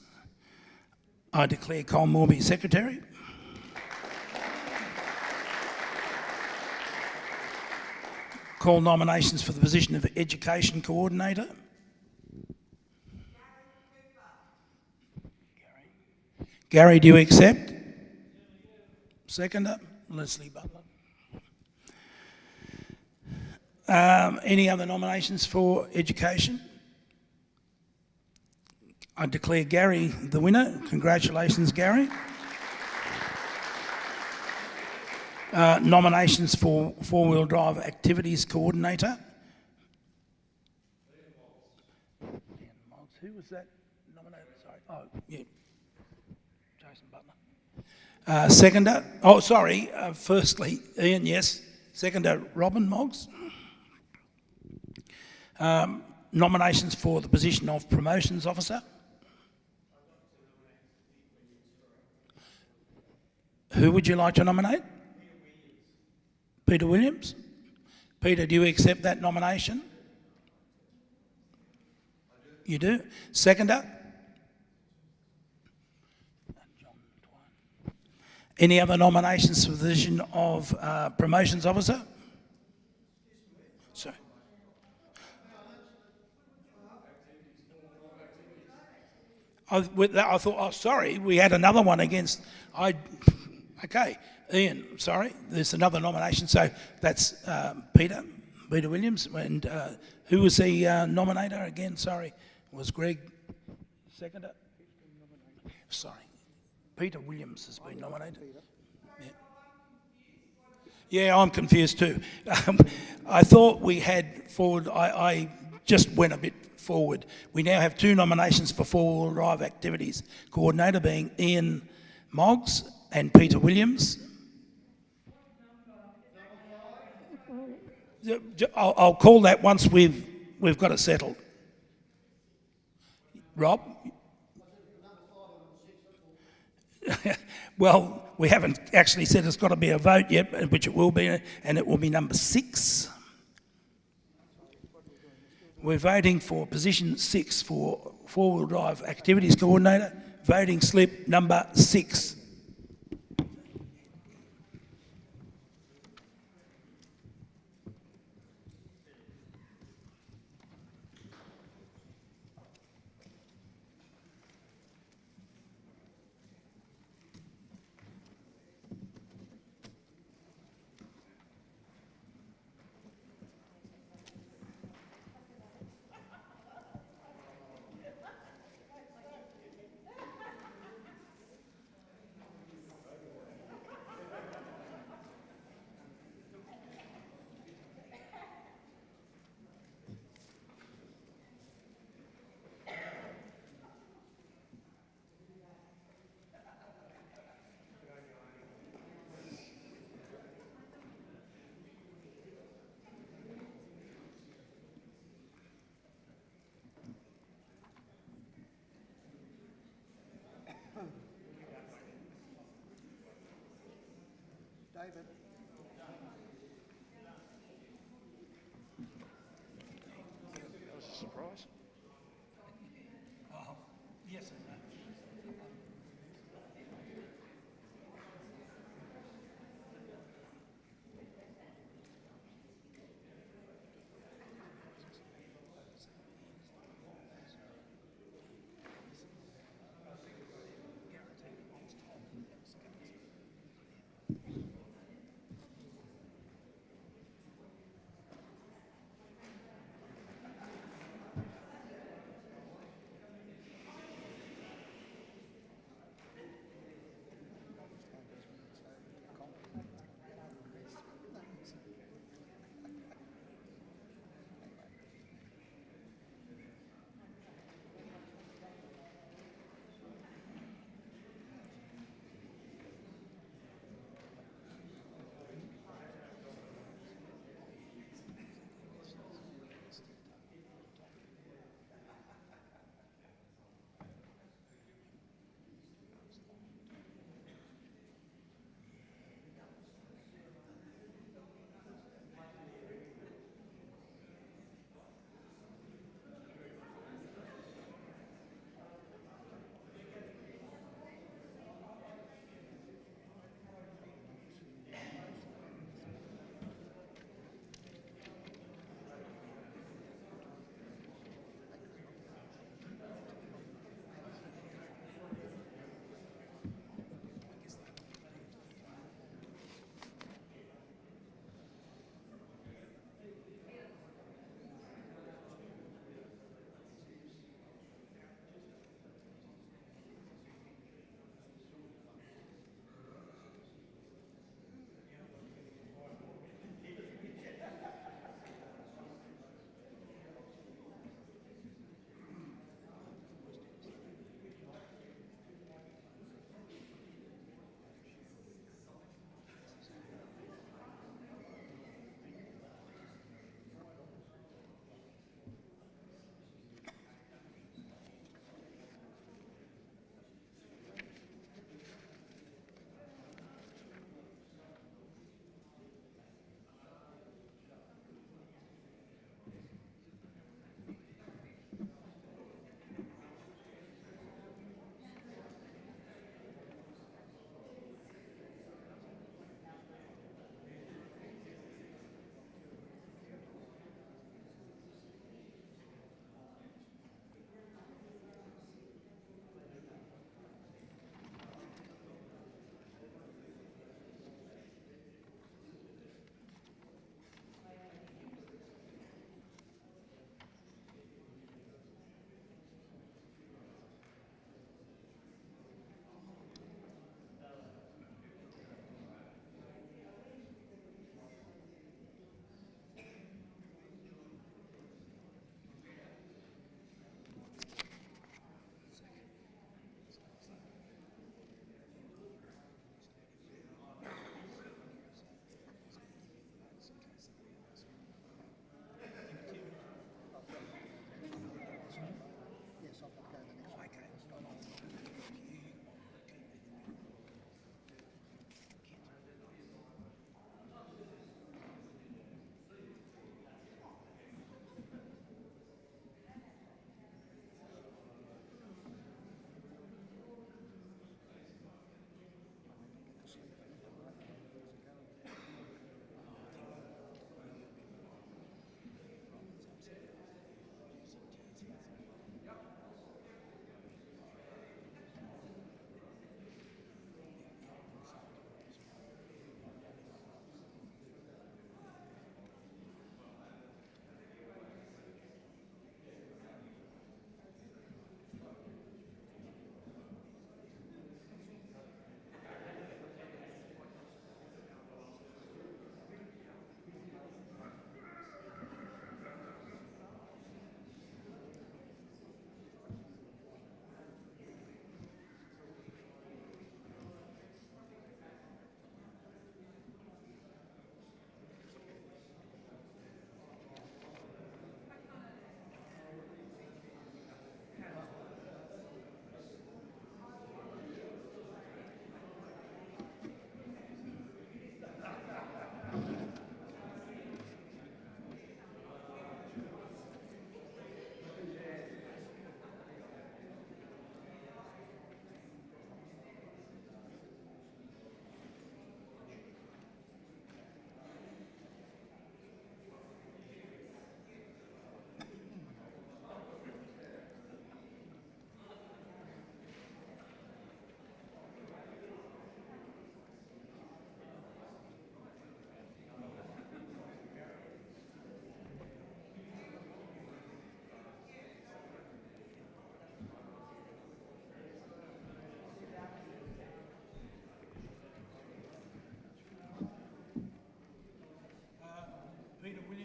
I declare Cole Morby Secretary. Call nominations for the position of Education Coordinator. Gary, do you accept? Seconder? Leslie Butler. Any other nominations for Education? I declare Gary the winner. Congratulations, Gary. Nominations for Four-Wheel Drive Activities Coordinator. Who was that nominated? Sorry. Oh, yeah. Jason Butler. Seconder. Oh, sorry. Firstly, Ian, yes. Seconder, Robin Moggs. Nominations for the position of Promotions Officer. Who would you like to nominate? Peter Williams. Peter, do you accept that nomination? You do? Seconder? Any other nominations for the position of Promotions Officer? Sorry. I thought, oh, sorry, we had another one against. Okay, Ian, sorry, there's another nomination. So that's Peter Williams. And who was the nominator again? Sorry, was Greg seconder? Sorry, Peter Williams has been nominated. Yeah, I'm confused too. I thought we had forward, I just went a bit forward. We now have two nominations for Four-Wheel Drive Activities Coordinator, being Ian Moggs and Peter Williams. I'll call that once we've got it settled. Rob? Well, we haven't actually said it's got to be a vote yet, which it will be, and it will be number 6. We're voting for position 6 for four-wheel drive activities coordinator, voting slip number 6. David. That was a surprise. Yes.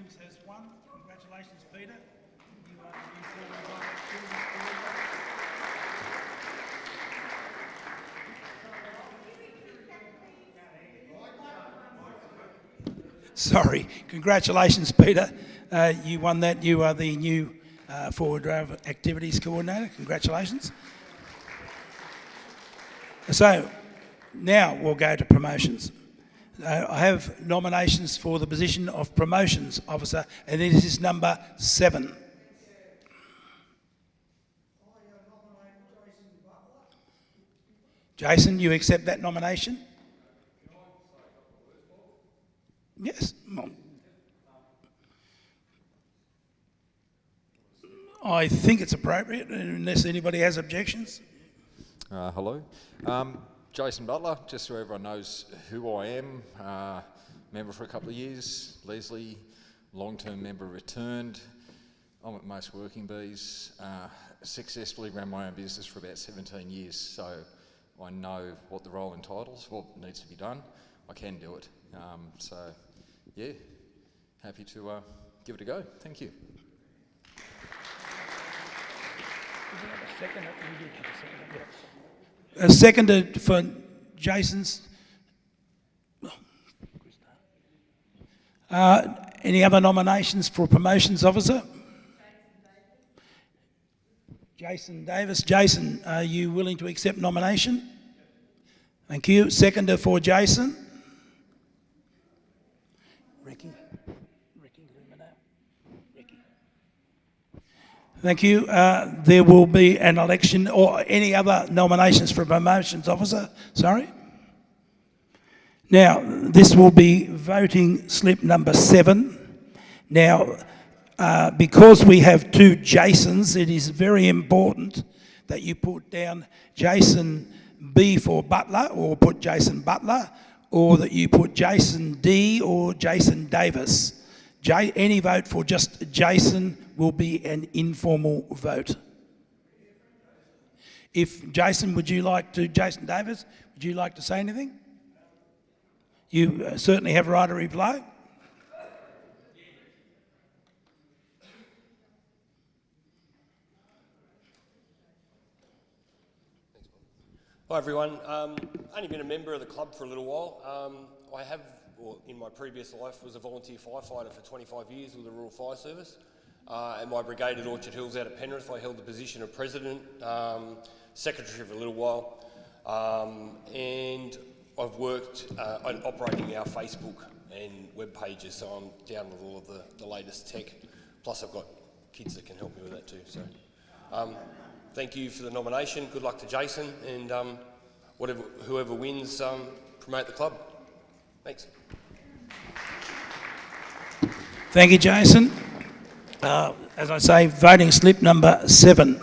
James has won. Congratulations, Peter. You are the new former children's coordinator. Sorry. Congratulations, Peter. You won that. You are the new forward drive activities coordinator. Congratulations. So now we'll go to promotions. I have nominations for the position of promotions officer, and this is number 7. Jason, you accept that nomination? Yes. I think it's appropriate, unless anybody has objections. Hello. Jason Butler, just so everyone knows who I am. Member for a couple of years. Leslie, long-term member, returned. I'm at most working bees. Successfully ran my own business for about 17 years, so I know what the role entitles, what needs to be done. I can do it. So, yeah, happy to give it a go. Thank you. Seconded for Jason's. Any other nominations for promotions officer? Jason Davis. Jason, are you willing to accept nomination? Thank you. Seconder for Jason. Ricky. Thank you. There will be an election, or any other nominations for promotions officer? Sorry. Now, this will be voting slip number 7. Now, because we have 2 Jasons, it is very important that you put down Jason B for Butler, or put Jason Butler, or that you put Jason D or Jason Davis. Any vote for just Jason will be an informal vote. If Jason, Jason Davis, would you like to say anything? You certainly have a right to reply. Hi everyone. Only been a member of the club for a little while. In my previous life, was a volunteer firefighter for 25 years with the Rural Fire Service. And my brigade at Orchard Hills out at Penrith, I held the position of president, secretary for a little while. And I've worked on operating our Facebook and web pages, so I'm down with all of the latest tech. Plus I've got kids that can help me with that too. So thank you for the nomination. Good luck to Jason, and whoever wins, promote the club. Thanks. Thank you, Jason. As I say, voting slip number 7.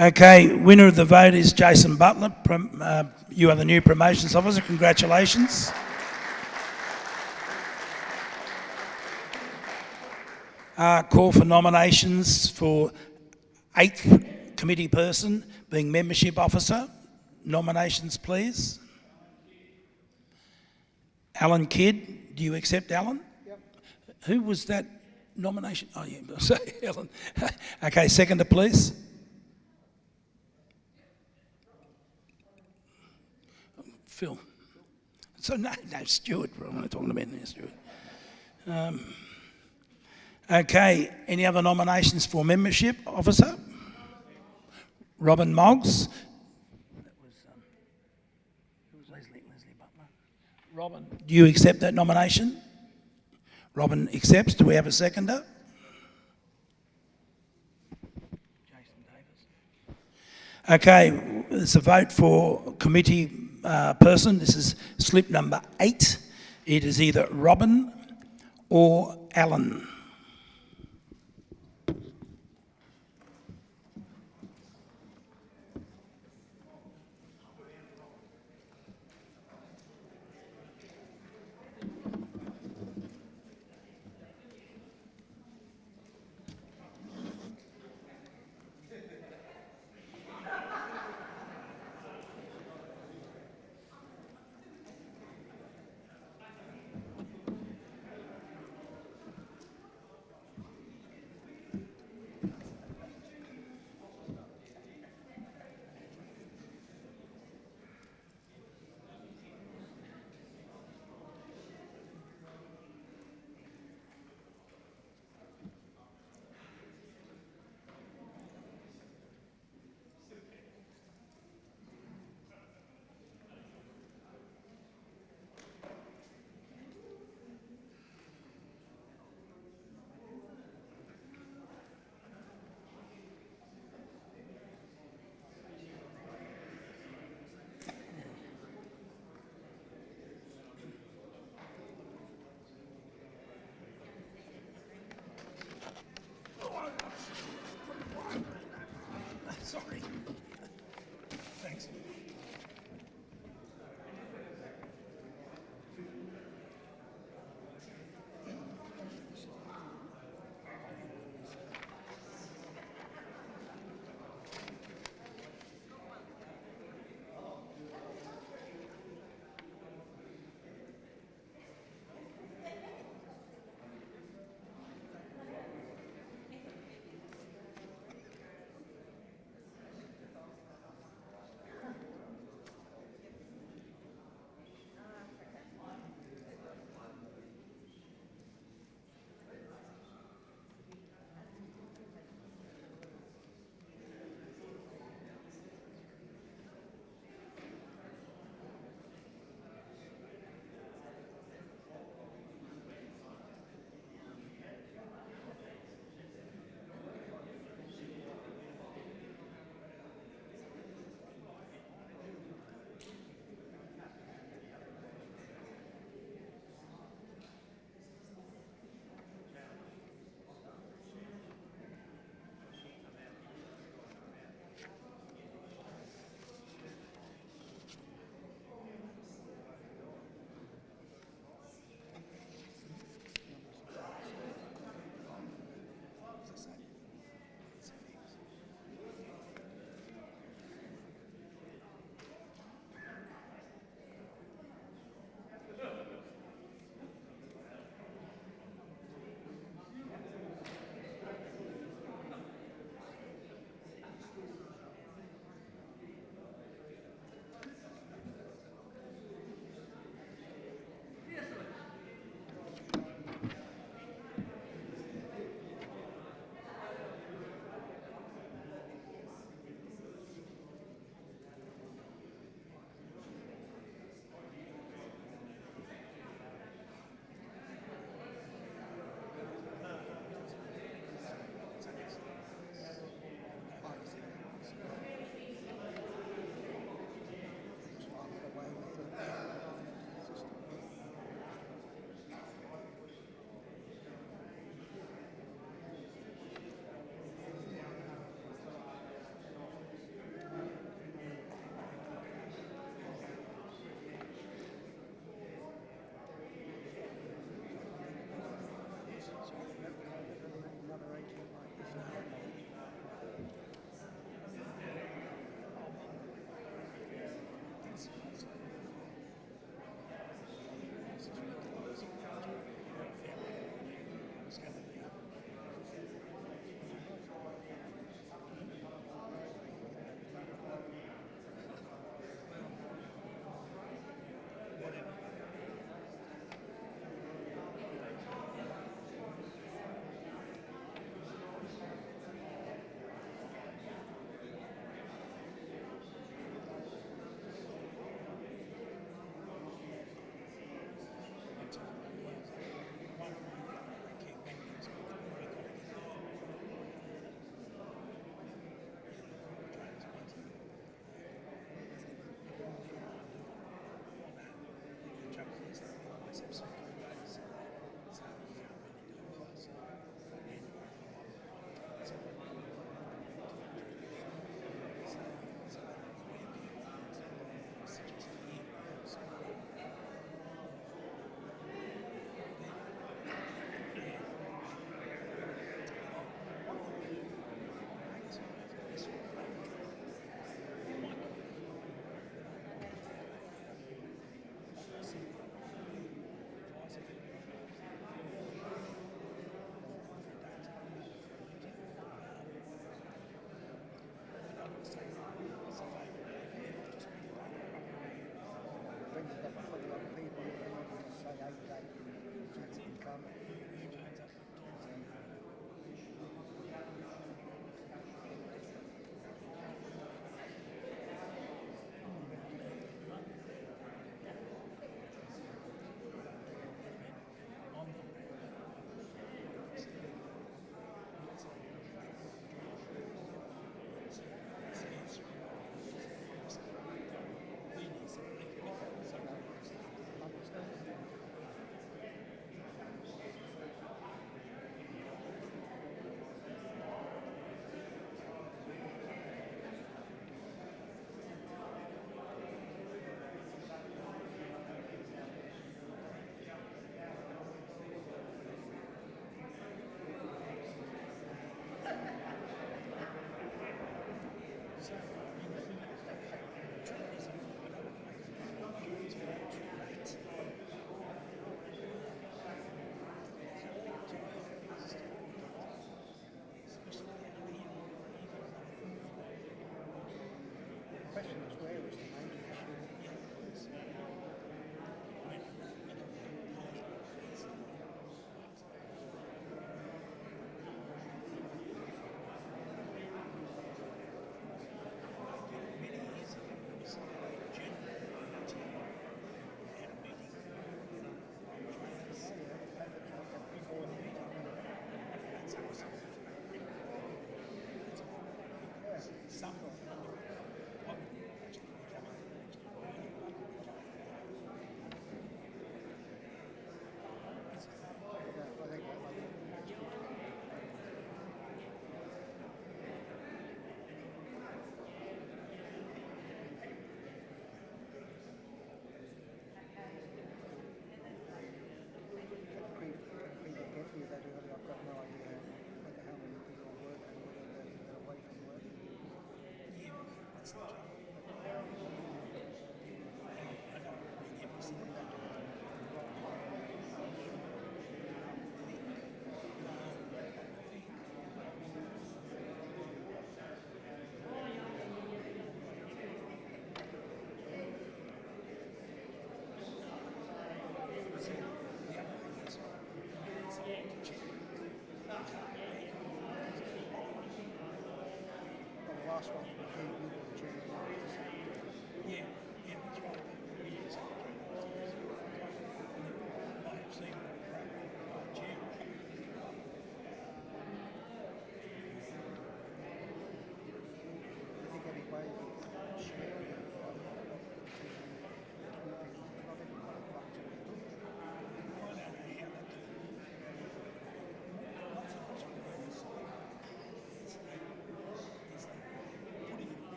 Okay, winner of the vote is Jason Butler. You are the new promotions officer. Congratulations. Call for nominations for 8th committee person, being membership officer. Nominations, please. Alan Kidd, do you accept Alan? Yep. Who was that nomination? Oh, yeah, I'll say Alan. Okay, seconder, please. Phil. So no, Stuart. I'm not talking about now, Stuart. Okay, any other nominations for membership officer? Robin Moggs. Leslie Butler. Robin, do you accept that nomination? Robin accepts. Do we have a seconder? Okay, it's a vote for committee person. This is slip number 8. It is either Robin or Alan.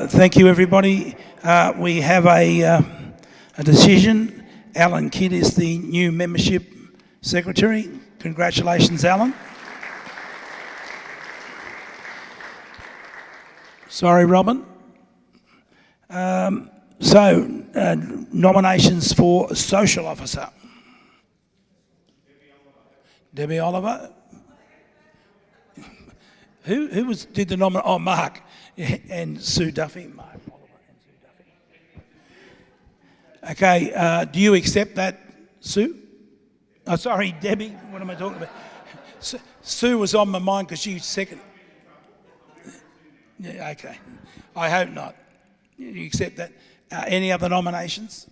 Thank you, everybody. We have a decision. Alan Kidd is the new membership secretary. Congratulations, Alan. Sorry, Robin. Nominations for social officer. Debbie Oliver. Who did the nomination? Oh, Mark and Sue Duffy. Mark Oliver and Sue Duffy. Okay, do you accept that, Sue? Oh, sorry, Debbie. What am I talking about? Sue was on my mind because she second. Yeah, okay. I hope not. You accept that. Any other nominations?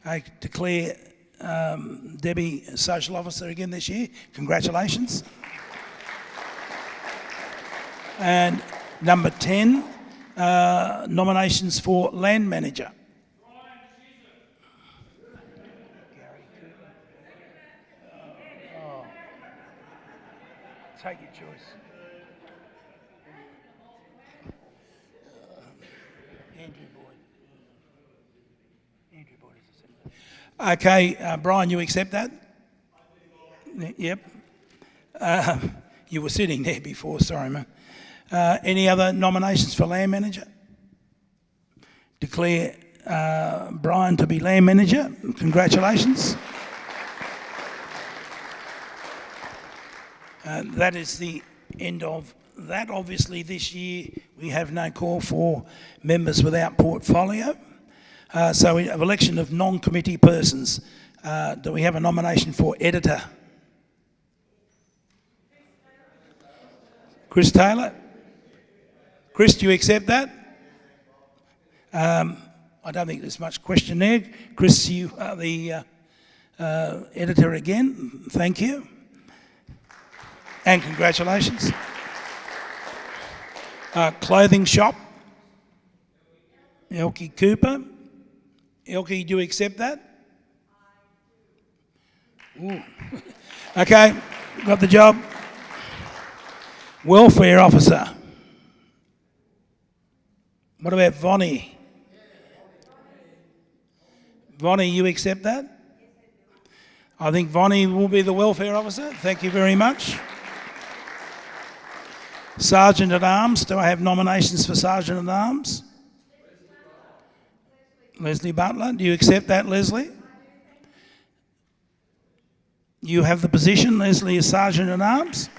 I declare Debbie social officer again this year. Congratulations. And number 10, nominations for land manager. Take your choice. Andrew Boyd is the second. Okay, Brian, you accept that? Yep. You were sitting there before, sorry, man. Any other nominations for land manager? declare Brian to be land manager. Congratulations. That is the end of that. Obviously, this year we have no call for members without portfolio. So we have election of non-committee persons. Do we have a nomination for editor? Chris Taylor? Chris, do you accept that? I don't think there's much question there. Chris, you are the editor again. Thank you. And congratulations. Clothing shop. Elkie Cooper. Elkie, do you accept that? Ooh. Okay, got the job. Welfare officer. What about Vonnie? Vonnie, you accept that? I think Vonnie will be the welfare officer. Thank you very much. Sergeant at Arms. Do I have nominations for Sergeant at Arms? Leslie Butler. Do you accept that, Leslie? You have the position, Leslie, as Sergeant at Arms.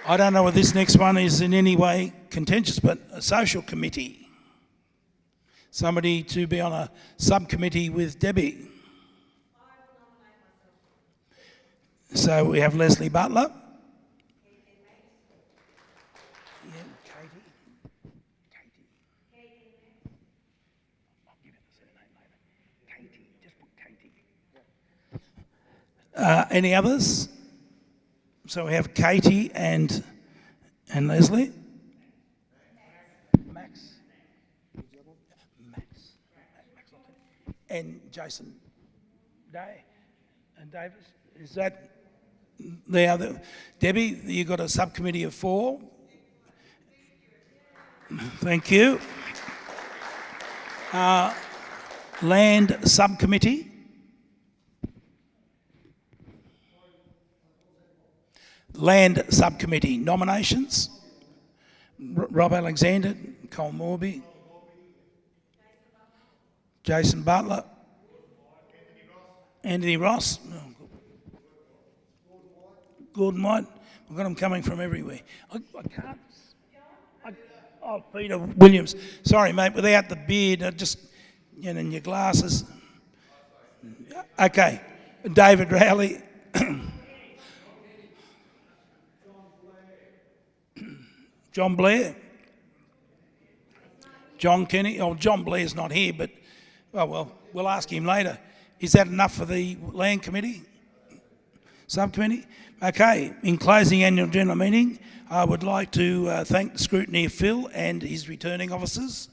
I don't know if this next one is in any way contentious, but a social committee. Somebody to be on a subcommittee with Debbie. So we have Leslie Butler. Any others? So we have Katie and Leslie. Max. And Jason Day and Davis. Is that the other? Debbie, you got a subcommittee of 4. Thank you. Land subcommittee. Land subcommittee nominations. Rob Alexander, Cole Morby. Jason Butler. Anthony Ross. Gordon White. We've got them coming from everywhere. I can't. Oh, Peter Williams. Sorry, mate, without the beard, and your glasses. Okay. David Rowley. John Blair. John Kenny. Oh, John Blair's not here, but, oh well, we'll ask him later. Is that enough for the Land Committee? Subcommittee? Okay, in closing annual general meeting, I would like to thank the scrutineer Phil and his returning officers.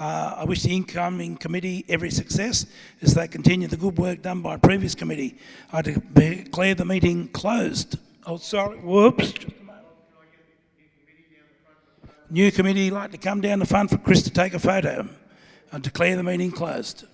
I wish the incoming committee every success as they continue the good work done by a previous committee. I declare the meeting closed. Oh, sorry, whoops. Just a moment. New committee like to come down the front for Chris to take a photo. I declare the meeting closed.